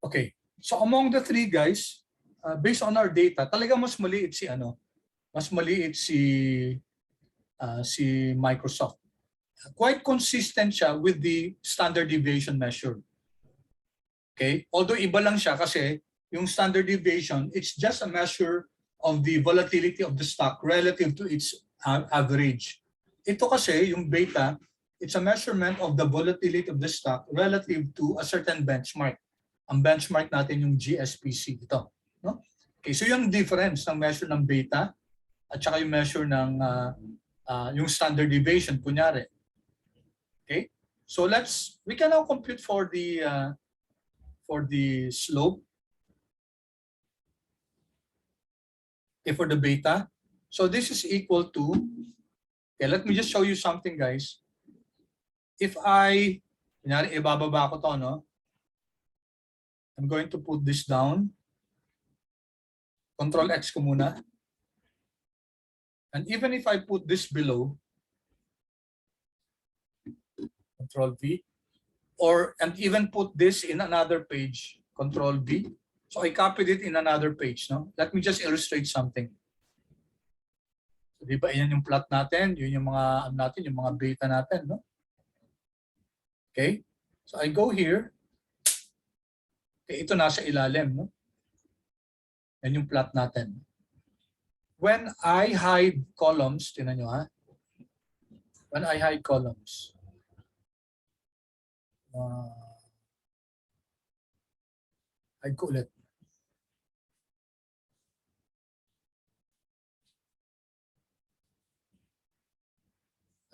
Okay. So among the three guys, based on our data, talaga mas maliit si ano? Mas maliit si Microsoft. Quite consistent siya with the standard deviation measure. Okay? Although iba lang siya kasi yung standard deviation, it's just a measure of the volatility of the stock relative to its average. Ito kasi, yung beta, it's a measurement of the volatility of the stock relative to a certain benchmark. Ang benchmark natin yung GSPC. Ito. No? Okay, so yung difference ng measure ng beta at saka yung measure ng yung standard deviation, kunyari. Okay? So we can now compute for the slope. Okay, for the beta. So this is equal to, okay, let me just show you something, guys. If kunyari, ibababa ko to, no? I'm going to put this down. Control X ko muna. And even if I put this below, Control V, and even put this in another page, Control V. So I copied it in another page, no? Let me just illustrate something. So, di ba, yan yung plot natin, yun yung mga natin, yung mga beta natin, no? Okay? So I go here. Okay, ito nasa ilalim, no? Yan yung plot natin. When I hide columns, tingnan nyo, ha? When I hide columns, hide ko ulit.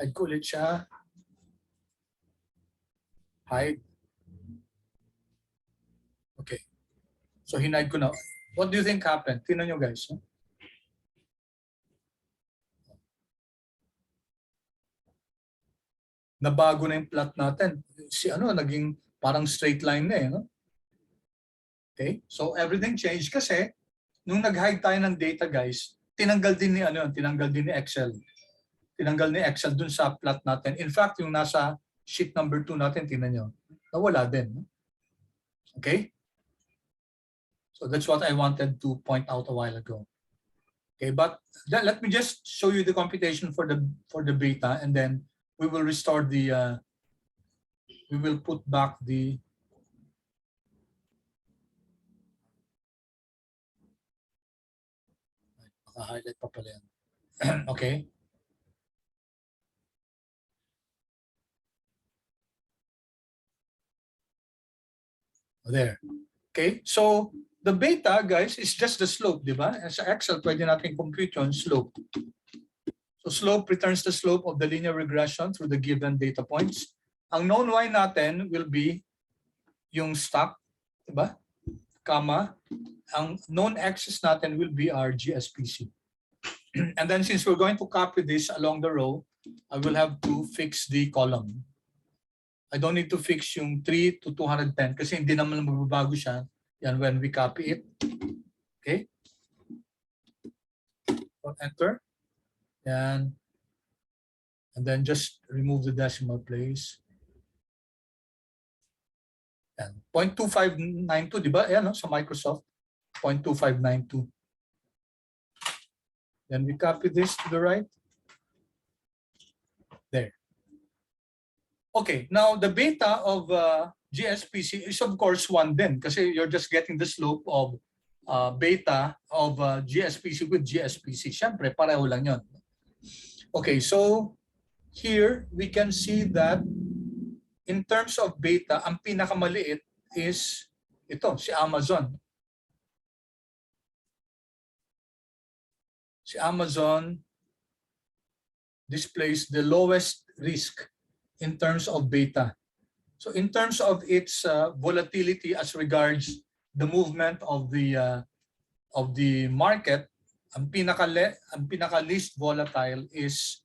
Hide ko ulit siya. Hide. Okay. So hinide ko na. What do you think happened? Tingnan nyo, guys. No? Nabago na yung plot natin. Naging parang straight line na eh. No? Okay? So everything changed kasi nung nag-hide tayo ng data, guys, tinanggal din ni Excel. Tinanggal ni Excel dun sa plot natin. In fact, yung nasa sheet number 2 natin, tingnan nyo, nawala din. No? Okay? So that's what I wanted to point out a while ago. Okay, but let me just show you the computation for the beta, and then we will restore we will put back the highlight pa pala yan. Okay. There. Okay, so the beta, guys, is just the slope, di ba? Sa Excel, pwede natin compute yung slope. So slope returns the slope of the linear regression through the given data points. Ang known y natin will be yung stock, di ba? Comma. Ang known axis natin will be our GSPC. And then since we're going to copy this along the row, I will have to fix the column. I don't need to fix yung 3 to 210 kasi hindi naman magbabago siya. Yan when we copy it. Okay. Enter. Yan. And then just remove the decimal place. Yan. 0.2592, di ba? Yan, no? Sa Microsoft. 0.2592. Then we copy this to the right. There. Okay, now the beta of GSPC is of course 1 din kasi you're just getting the slope of beta of GSPC with GSPC. Siyempre, pareho lang yun. Okay, so here we can see that in terms of beta, ang pinakamaliit is ito, si Amazon. Si Amazon displays the lowest risk in terms of beta. So in terms of its volatility as regards the movement of the market, ang pinaka least volatile is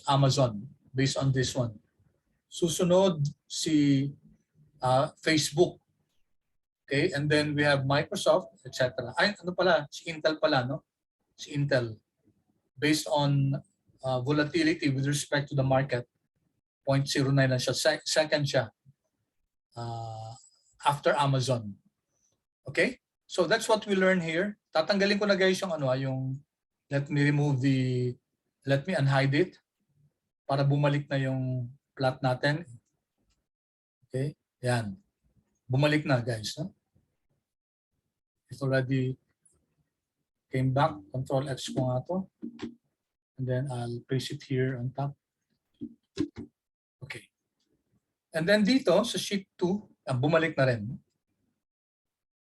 Amazon based on this one. Susunod si Facebook. Okay, and then we have Microsoft, etc. Ay, ano pala, si Intel pala, no? Si Intel based on volatility with respect to the market. 0.09 lang siya. Second siya after Amazon. Okay? So that's what we learn here. Tatanggalin ko na guys yung let me unhide it para bumalik na yung plot natin. Okay? Yan. bumalik na guys. No? It already came back. Control X ko nga to. And then I'll paste it here on top. Okay. And then dito sa sheet 2, bumalik na rin.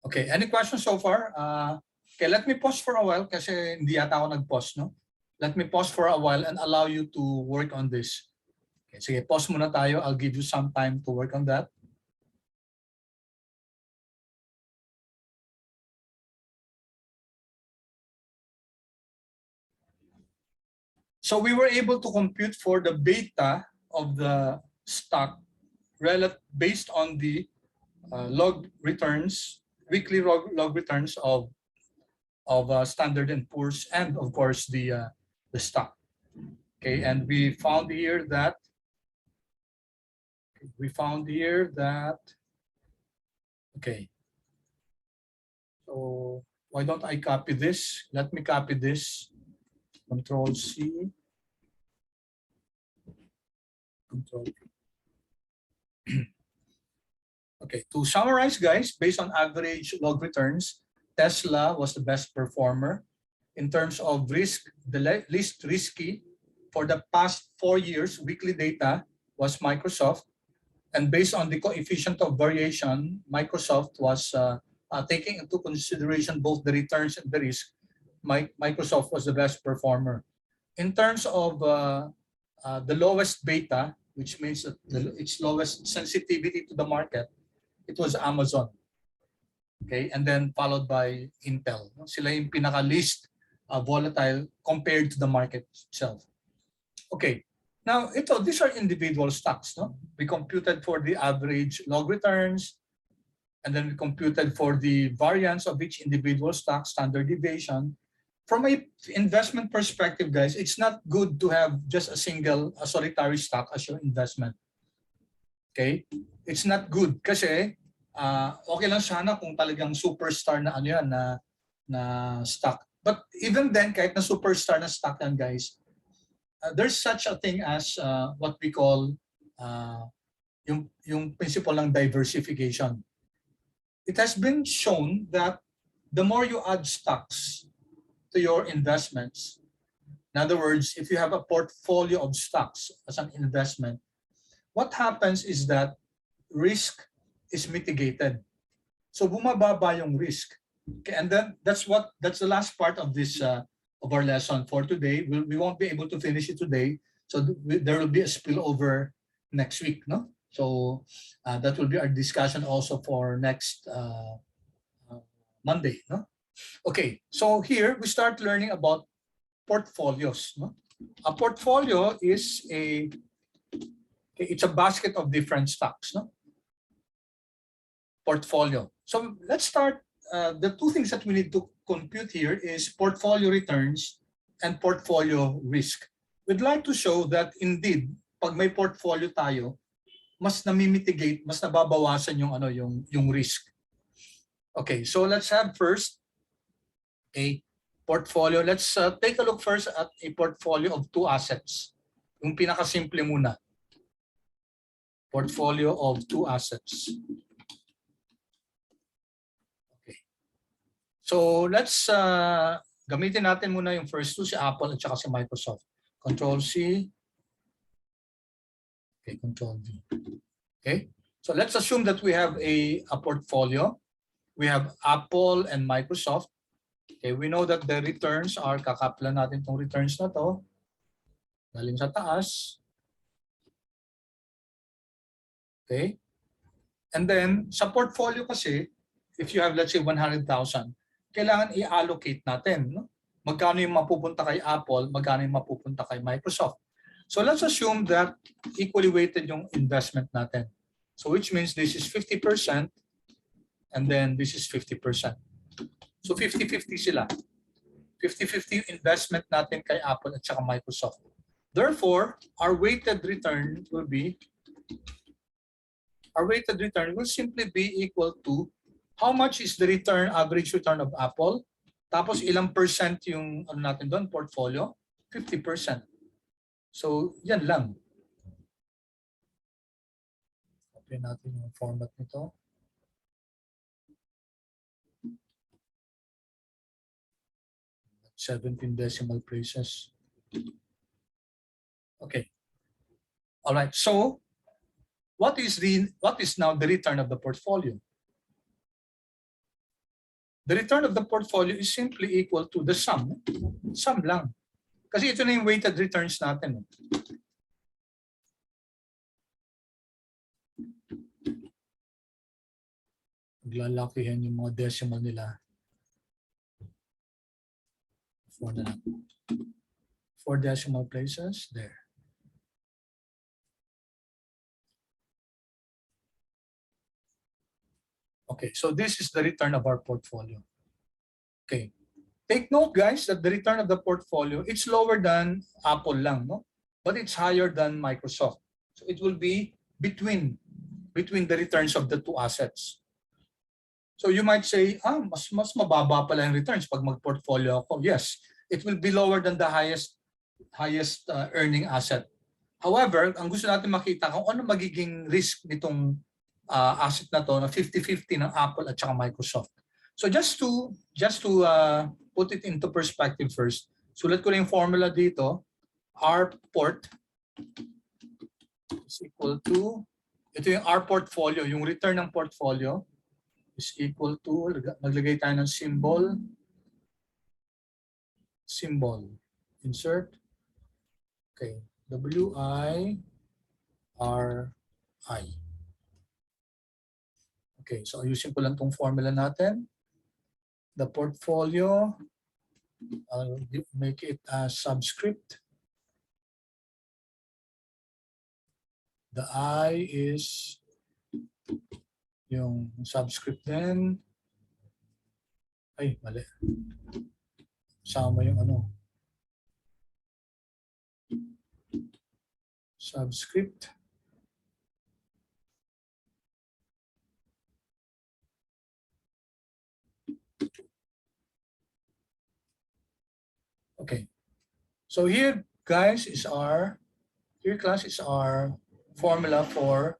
Okay, any questions so far? Okay, let me pause for a while kasi hindi yata ako nag-pause, no? Let me pause for a while and allow you to work on this. Okay, sige, pause muna tayo. I'll give you some time to work on that. So we were able to compute for the beta of the stock based on the log returns, weekly log returns of Standard and Poor's, and of course the stock. Okay, and we found here that okay. So why don't I copy this? Let me copy this. Control C. Control V. Okay, to summarize, guys, based on average log returns, Tesla was the best performer. In terms of risk, the least risky for the past 4 years, weekly data was Microsoft. And based on the coefficient of variation, Microsoft was taking into consideration both the returns and the risk. Microsoft was the best performer. In terms of the lowest beta, which means its lowest sensitivity to the market, it was Amazon. Okay, and then followed by Intel. Sila yung pinaka-least volatile compared to the market itself. Okay, now these are individual stocks. No? We computed for the average log returns, and then we computed for the variance of each individual stock, standard deviation. From a investment perspective, guys, it's not good to have just a solitary stock as your investment. Okay? It's not good kasi okay lang sana kung talagang superstar na ano yan na stock. But even then, kahit na superstar na stock yan, guys, there's such a thing as what we call yung principle ng diversification. It has been shown that the more you add stocks to your investments, in other words, if you have a portfolio of stocks as an investment, what happens is that risk is mitigated. So bumababa yung risk. Okay, and then that's the last part of this of our lesson for today. We won't be able to finish it today, so there will be a spillover next week, no? So that will be our discussion also for next Monday, no? Okay, so here we start learning about portfolios, no? A portfolio is it's a basket of different stocks, no? Portfolio. So let's start. The two things that we need to compute here is portfolio returns and portfolio risk. We'd like to show that indeed, pag may portfolio tayo, mas namimitigate, mas nababawasan yung risk. Okay, so let's have first a portfolio. Let's take a look first at a portfolio of 2 assets. Yung pinakasimple muna. Portfolio of 2 assets. So let's gamitin natin muna yung first 2, si Apple at saka si Microsoft. Control C. Okay, Control V. Okay. So let's assume that we have a portfolio. We have Apple and Microsoft. Okay, we know that the returns are, kakaplan natin itong returns na to. Galing sa taas. Okay. And then sa portfolio kasi, if you have let's say 100,000, kailangan i-allocate natin. No? Magkano yung mapupunta kay Apple, magkano yung mapupunta kay Microsoft. So let's assume that equally weighted yung investment natin. So which means this is 50% and then this is 50%. So 50-50 sila. 50-50 investment natin kay Apple at saka Microsoft. Therefore, our weighted return will simply be equal to how much is the average return of Apple? Tapos ilang percent yung natin doon, portfolio? 50%. So, yan lang. Copy natin yung format nito. 17 decimal places. Okay. All right. So what is now the return of the portfolio? The return of the portfolio is simply equal to the sum. Sum lang. Kasi ito na yung weighted returns natin. Maglalakihan yung mga decimal nila. 4 na lang. 4 decimal places. There. Okay, so this is the return of our portfolio. Okay. Take note, guys, that the return of the portfolio, it's lower than Apple lang, no? But it's higher than Microsoft. So it will be between the returns of the two assets. So you might say, mas mababa pala yung returns pag mag-portfolio ako. Yes, it will be lower than the highest earning asset. However, ang gusto natin makita kung ano magiging risk nitong asset na to na 50-50 ng Apple at saka Microsoft. So just to put it into perspective first, sulat ko na yung formula dito. R port is equal to, ito yung R portfolio, yung return ng portfolio is equal to, maglagay tayo ng symbol, insert, okay, WIRI. Okay, so ayusin ko lang tong formula natin. The portfolio, I'll make it a subscript. The I is yung subscript din. Ay, mali. Sama yung ano. Subscript. Okay. So here, guys, is our, class is our formula for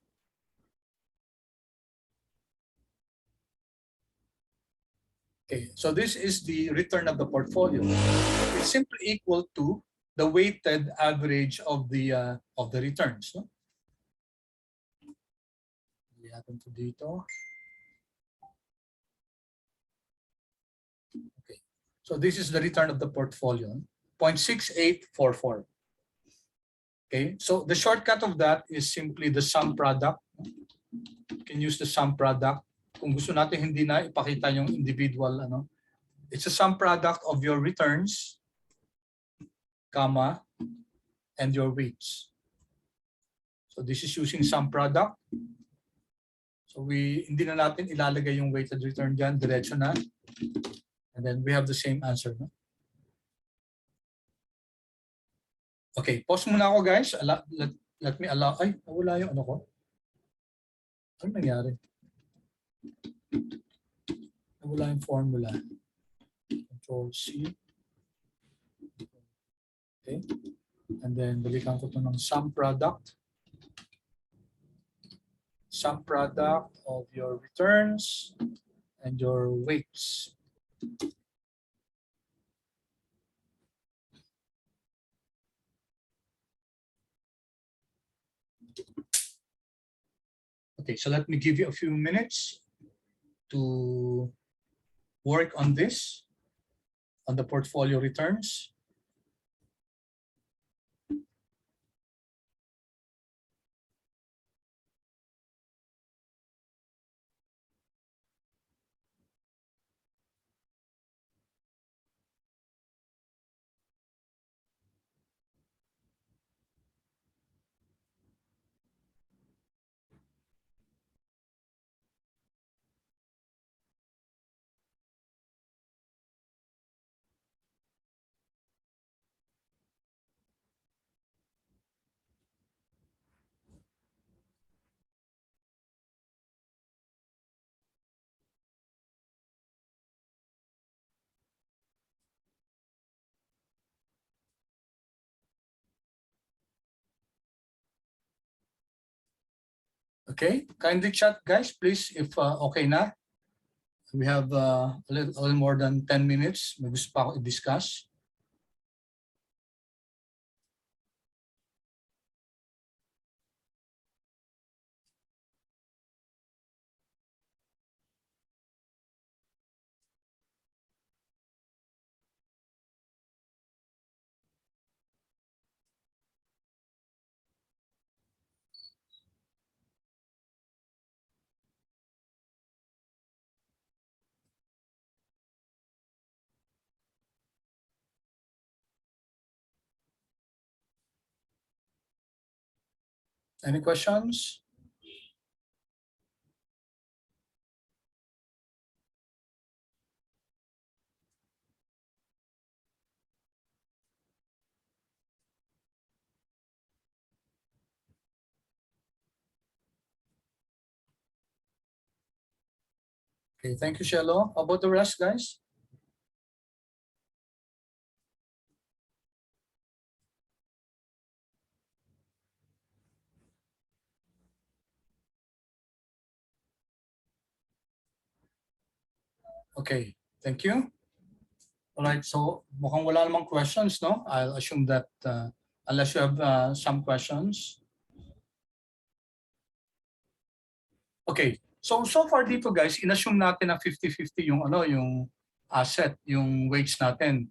okay, so this is the return of the portfolio. It's simply equal to the weighted average of the returns. No? To dito. Okay, so this is the return of the portfolio, 0.6844. Okay, so the shortcut of that is simply the sum product. You can use the sum product. Kung gusto natin hindi na ipakita yung individual, ano, it's a sum product of your returns, comma, and your weights. So this is using sum product. So hindi na natin ilalagay yung weighted return dyan, diretso na. And then we have the same answer. No? Okay, pause muna ako, guys. Let me allow. Ay, nawala yung ano ko. Ano nangyari? Nawala yung formula. Control C. Okay. And then balikan ko ito ng sum product. Sum product of your returns and your weights. Okay, so let me give you a few minutes to work on this, on the portfolio returns. Okay, kindly chat, guys, please, if okay na. We have a little more than 10 minutes. May gusto pa ako i-discuss. Any questions? Okay, thank you, Shelo. How about the rest, guys? Okay, thank you. All right, so mukhang wala namang questions, no? I'll assume that unless you have some questions. Okay, so far dito guys, inassume natin na 50-50 yung yung asset, yung weights natin.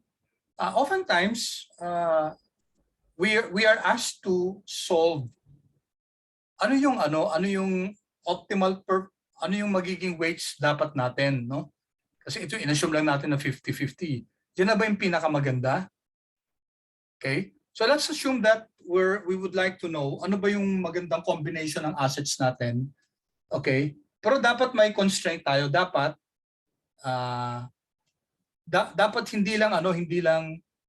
Oftentimes, we are asked to solve ano yung optimal ano yung magiging weights dapat natin, no? Kasi ito inassume lang natin na 50-50. Yan na ba yung pinakamaganda? Okay? So let's assume that we would like to know ano ba yung magandang combination ng assets natin. Okay? Pero dapat may constraint tayo. Dapat dapat hindi lang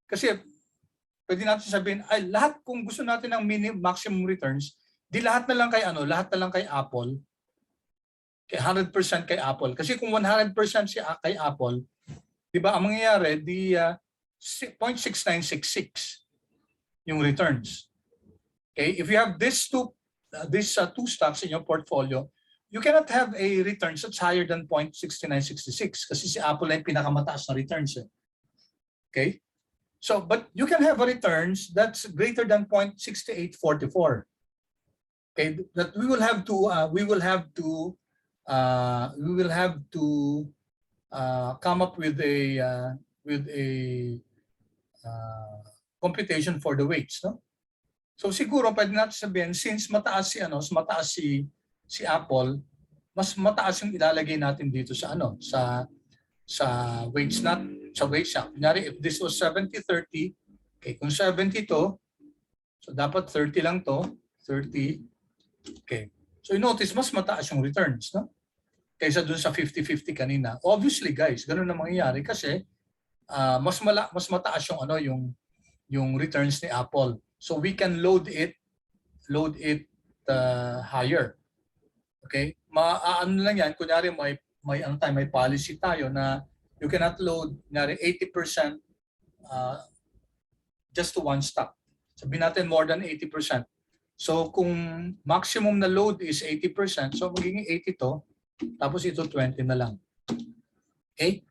kasi pwede natin sabihin ay lahat kung gusto natin ng maximum returns, di lahat na lang kay Apple. Kay 100% kay Apple. Kasi kung 100% kay Apple, 'di ba ang mangyayari di 0.6966 yung returns. Okay? If you have these two stocks in your portfolio, you cannot have a returns that's higher than 0.6966 kasi si Apple ay pinakamataas na returns. Okay? So, but you can have a returns that's greater than 0.6844. Okay, that we will have to come up with a computation for the weights, no? So siguro pwede natin sabihin since mataas si Apple, mas mataas yung ilalagay natin dito sa weights sa weights siya. Kunyari if this was 70-30, okay, kung 70 to, so dapat 30 lang to, 30. Okay. So you notice mas mataas yung returns, no? Kaysa dun sa 50-50 kanina. Obviously, guys, ganun na mangyayari kasi mas mataas yung returns ni Apple. So we can load it higher. Okay? Ano lang yan, kunyari may policy tayo na you cannot load kunyari 80% just to one stock. Sabihin natin more than 80%. So kung maximum na load is 80%, so magiging 80 to, tapos ito 20 na lang. Okay?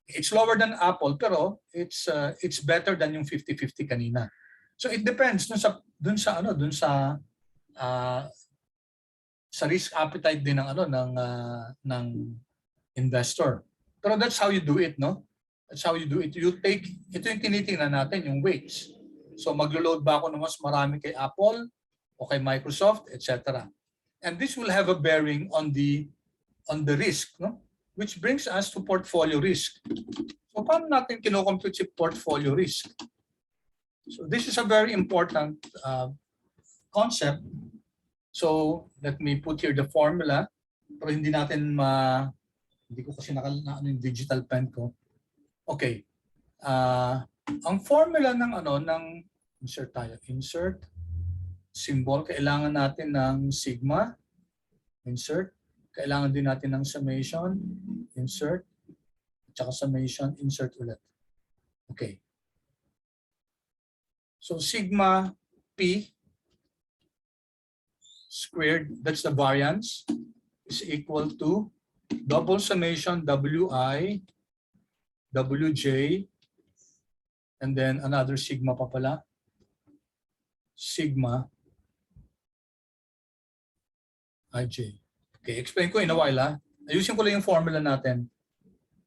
It's lower than Apple pero it's better than yung 50-50 kanina. So it depends dun sa risk appetite din ng investor. Pero that's how you do it, no? That's how you do it. Ito yung tinitingnan natin, yung weights. So maglo-load ba ako ng mas marami kay Apple o kay Microsoft, etc. And this will have a bearing on the risk, no? Which brings us to portfolio risk. So paano natin kinocompute si portfolio risk? So this is a very important concept. So let me put here the formula. Pero hindi ko kasi yung digital pen ko. Okay. Ang formula ng insert tayo. Insert. Symbol. Kailangan natin ng sigma. Insert. Kailangan din natin ng summation. Insert. At saka summation. Insert ulit. Okay. So sigma P squared, that's the variance, is equal to double summation Wi, Wj, and then another sigma pa pala. Sigma ij. Okay, explain ko in a while. Ayusin ko lang yung formula natin.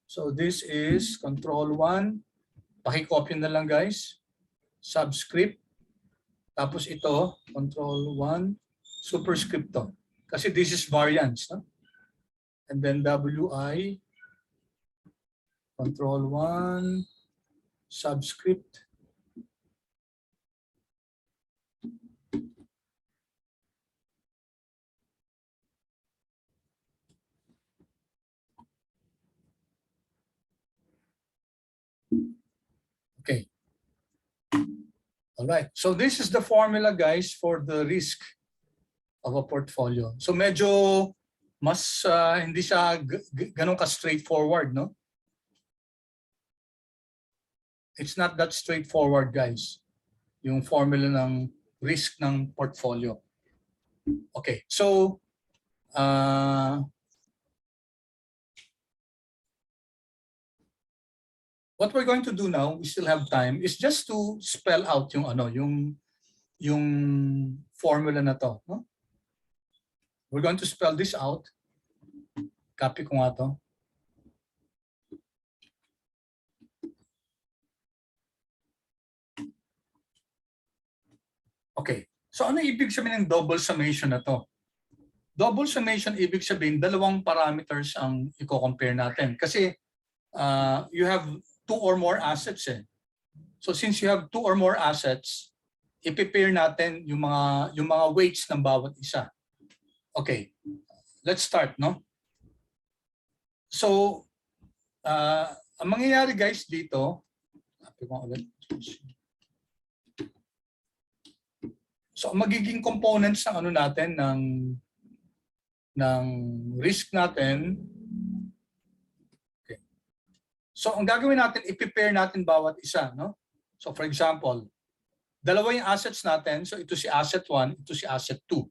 So this is control 1. Pakicopy na lang guys. Subscript. Tapos ito, control 1, superscript to. Kasi this is variance. No? And then Wi, control 1, subscript. Okay. All right. So this is the formula, guys, for the risk of a portfolio. So medyo mas hindi siya ganun ka straightforward, no? It's not that straightforward, guys. Yung formula ng risk ng portfolio. Okay. So what we're going to do now, we still have time, is just to spell out yung ano, yung formula na to, no? We're going to spell this out. Copy ko nga to. Okay. So ano ibig sabihin ng double summation na to? Double summation, ibig sabihin, dalawang parameters ang i-compare natin. Kasi you have two or more assets eh. So since you have two or more assets, i-pair natin yung mga weights ng bawat isa. Okay. Let's start, no? So, ang mangyayari, guys, dito, so magiging components ng ano natin ng risk natin. Okay. So ang gagawin natin, i-prepare natin bawat isa, no? So for example, dalawa yung assets natin. So ito si asset 1, ito si asset 2.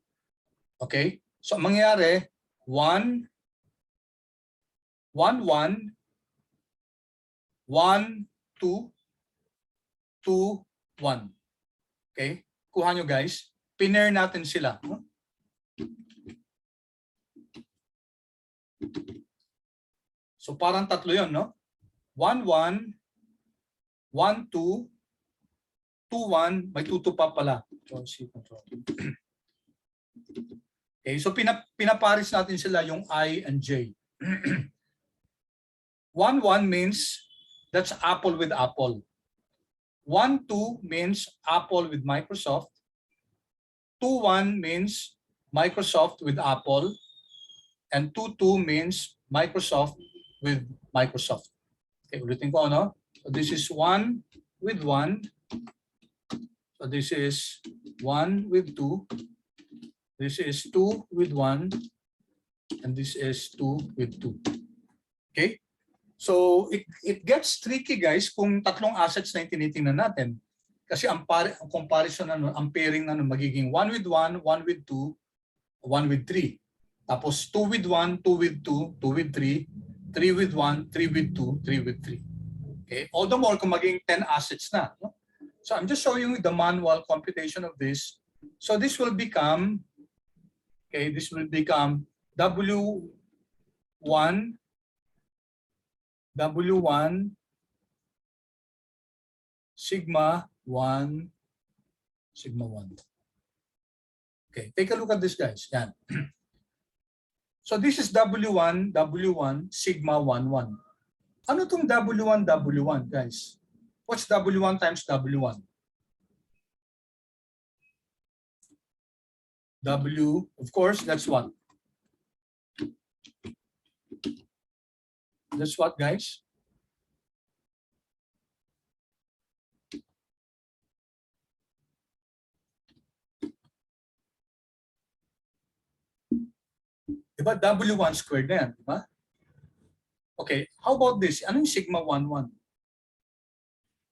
Okay? So ang mangyayari, 1 1 1 1 2 2 1. Okay? Kuha nyo, guys. Pinair natin sila. No? So parang tatlo yun, no? 1 1 1 2 2 1, may 2 2 pa pala. Okay, so pinaparis natin sila yung I and J. 1 1 means that's Apple with Apple. 1 2 means Apple with Microsoft. 2 1 means Microsoft with Apple. And 2 2 means Microsoft with Microsoft. Okay, ulitin ko, ano? So this is 1 with 1. So this is 1 with 2. This is 2 with 1. And this is 2 with 2. Okay? So it gets tricky, guys, kung tatlong assets na tinitingnan natin. Kasi ang comparison, ang pairing na magiging 1 with 1, 1 with 2, 1 with 3. Tapos 2 with 1, 2 with 2, 2 with 3, 3 with 1, 3 with 2, 3 with 3. Okay? All the more kung maging 10 assets na. No? So I'm just showing you the manual computation of this. So this will become, okay, this will become W1 sigma 1 sigma 1. Okay, take a look at this, guys. Yan. So this is W1 sigma 1 1. Ano tong W1 guys? What's W1 times W1? W, of course, that's what? That's what, guys? Diba? W1 squared na yan, diba? Okay, how about this? Ano yung sigma 1 1?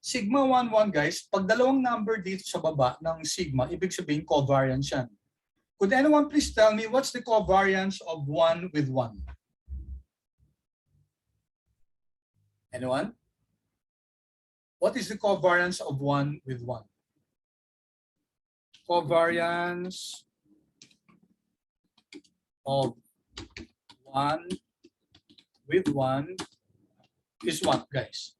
Sigma 1 1, guys, pag dalawang number dito sa baba ng sigma, ibig sabihin covariance yan. Could anyone please tell me what's the covariance of 1 with 1? Anyone? What is the covariance of 1 with 1? Covariance of 1 with 1 is what, guys?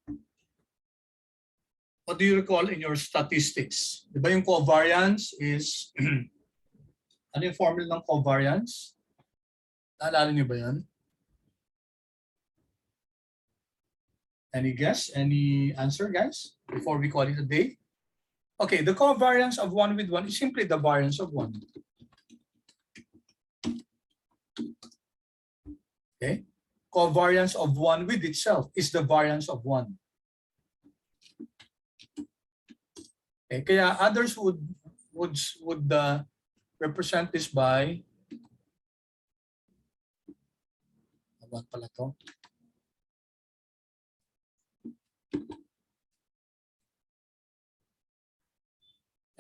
What do you recall in your statistics? Diba yung covariance is, ano yung formula ng covariance? Naalala niyo ba yan? Any guess? Any answer, guys? Before we call it a day? Okay, the covariance of 1 with 1 is simply the variance of 1. Okay? Covariance of 1 with itself is the variance of 1. Okay, kaya others would represent this by what pala to?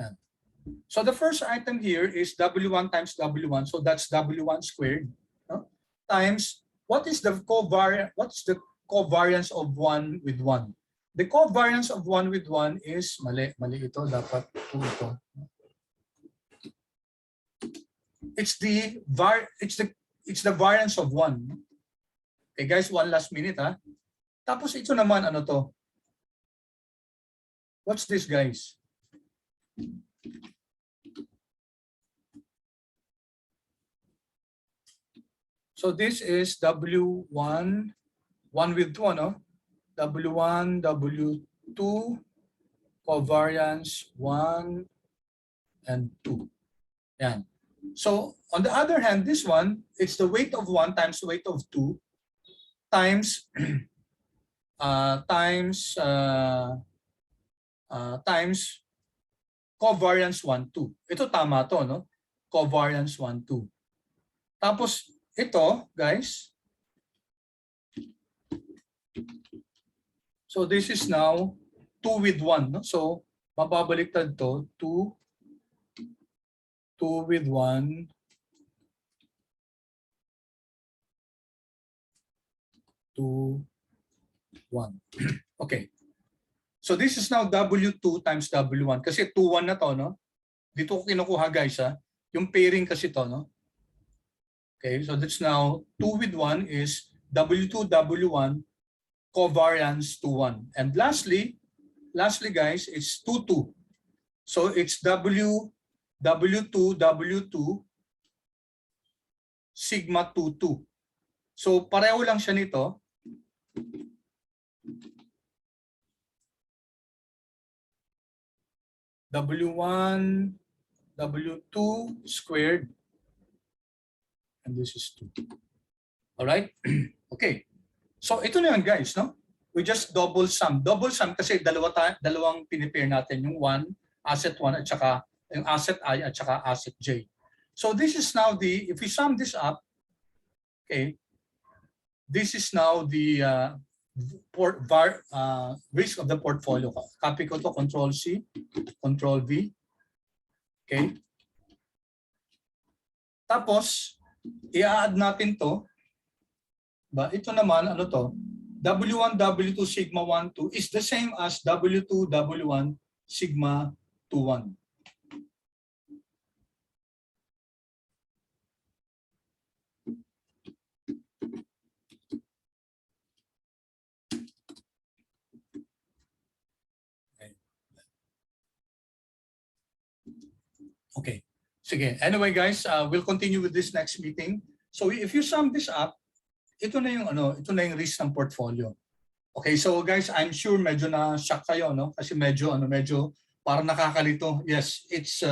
Yan. So the first item here is W1 times W1, so that's W1 squared, no? Times what is the covariance of 1 with 1? The covariance of 1 with 1 is mali ito, dapat 2 ito. It's the variance of 1. Okay guys, one last minute ha. Tapos ito naman ano to? What's this guys? So this is W1, 1 with 2, no? W1, W2, covariance 1 and 2. Yan. So on the other hand, this one, it's the weight of 1 times the weight of 2 times times covariance 1, 2. Ito tama to, no? Covariance 1, 2. Tapos ito, guys. So this is now 2 with 1, no? So mababaliktad to 2 with 1 2 1. Okay. So this is now W2 times W1 kasi 2 1 na to, no? Dito ko kinukuha guys ha. Yung pairing kasi to, no? Okay, so that's now 2 with 1 is W2 W1 covariance 2 1. And lastly guys, it's 2 2. So it's W2 W2 sigma 2 2. So pareho lang siya nito. W1 W2 squared and this is 2. All right? Okay. So ito na yan guys, no? We just double sum. Double sum kasi dalawang pinipair natin, yung 1, asset 1 at saka yung asset I at saka asset J. So this is now if we sum this up, okay, this is now the risk of the portfolio. Copy ko to, Control C, Control V. Okay. Tapos, i-add natin to. Ito naman, ano to? W1, W2, sigma 1, 2 is the same as W2, W1, sigma 2, 1. Okay. Sige. Anyway guys, we'll continue with this next meeting. So if you sum this up, ito na yung risk ng portfolio. Okay, so guys, I'm sure medyo na shock kayo, no? Kasi medyo parang nakakalito. Yes, it's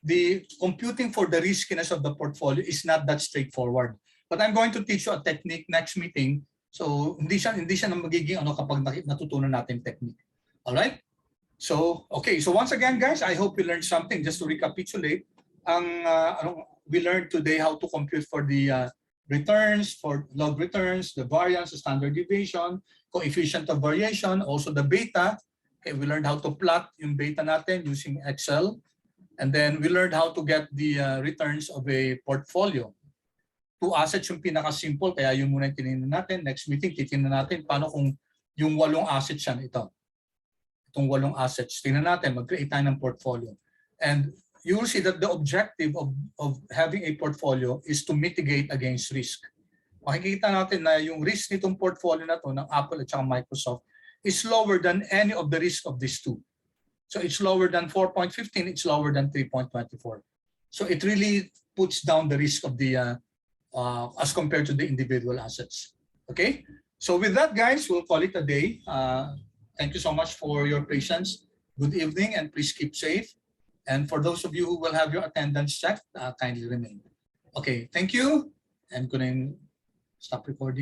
the computing for the riskiness of the portfolio is not that straightforward. But I'm going to teach you a technique next meeting. So hindi siya na magiging kapag natutunan natin technique. All right? So, okay. So once again, guys, I hope you learned something. Just to recapitulate, we learned today how to compute for the returns, for log returns, the variance, the standard deviation, coefficient of variation, also the beta. Okay, we learned how to plot yung beta natin using Excel. And then we learned how to get the returns of a portfolio. 2 assets yung pinaka-simple, kaya yung muna yung tinignan natin. Next meeting, titingnan natin paano kung yung 8 assets yan, itong 8 assets. Tingnan natin, mag-create tayo ng portfolio. And you will see that the objective of having a portfolio is to mitigate against risk. Makikita natin na yung risk nitong portfolio na to ng Apple at saka Microsoft is lower than any of the risk of these two. So it's lower than 4.15, it's lower than 3.24. So it really puts down the risk of the as compared to the individual assets. Okay? So with that, guys, we'll call it a day. Thank you so much for your patience. Good evening and please keep safe. And for those of you who will have your attendance checked, kindly remain. Okay, thank you. And ko na yung stop recording.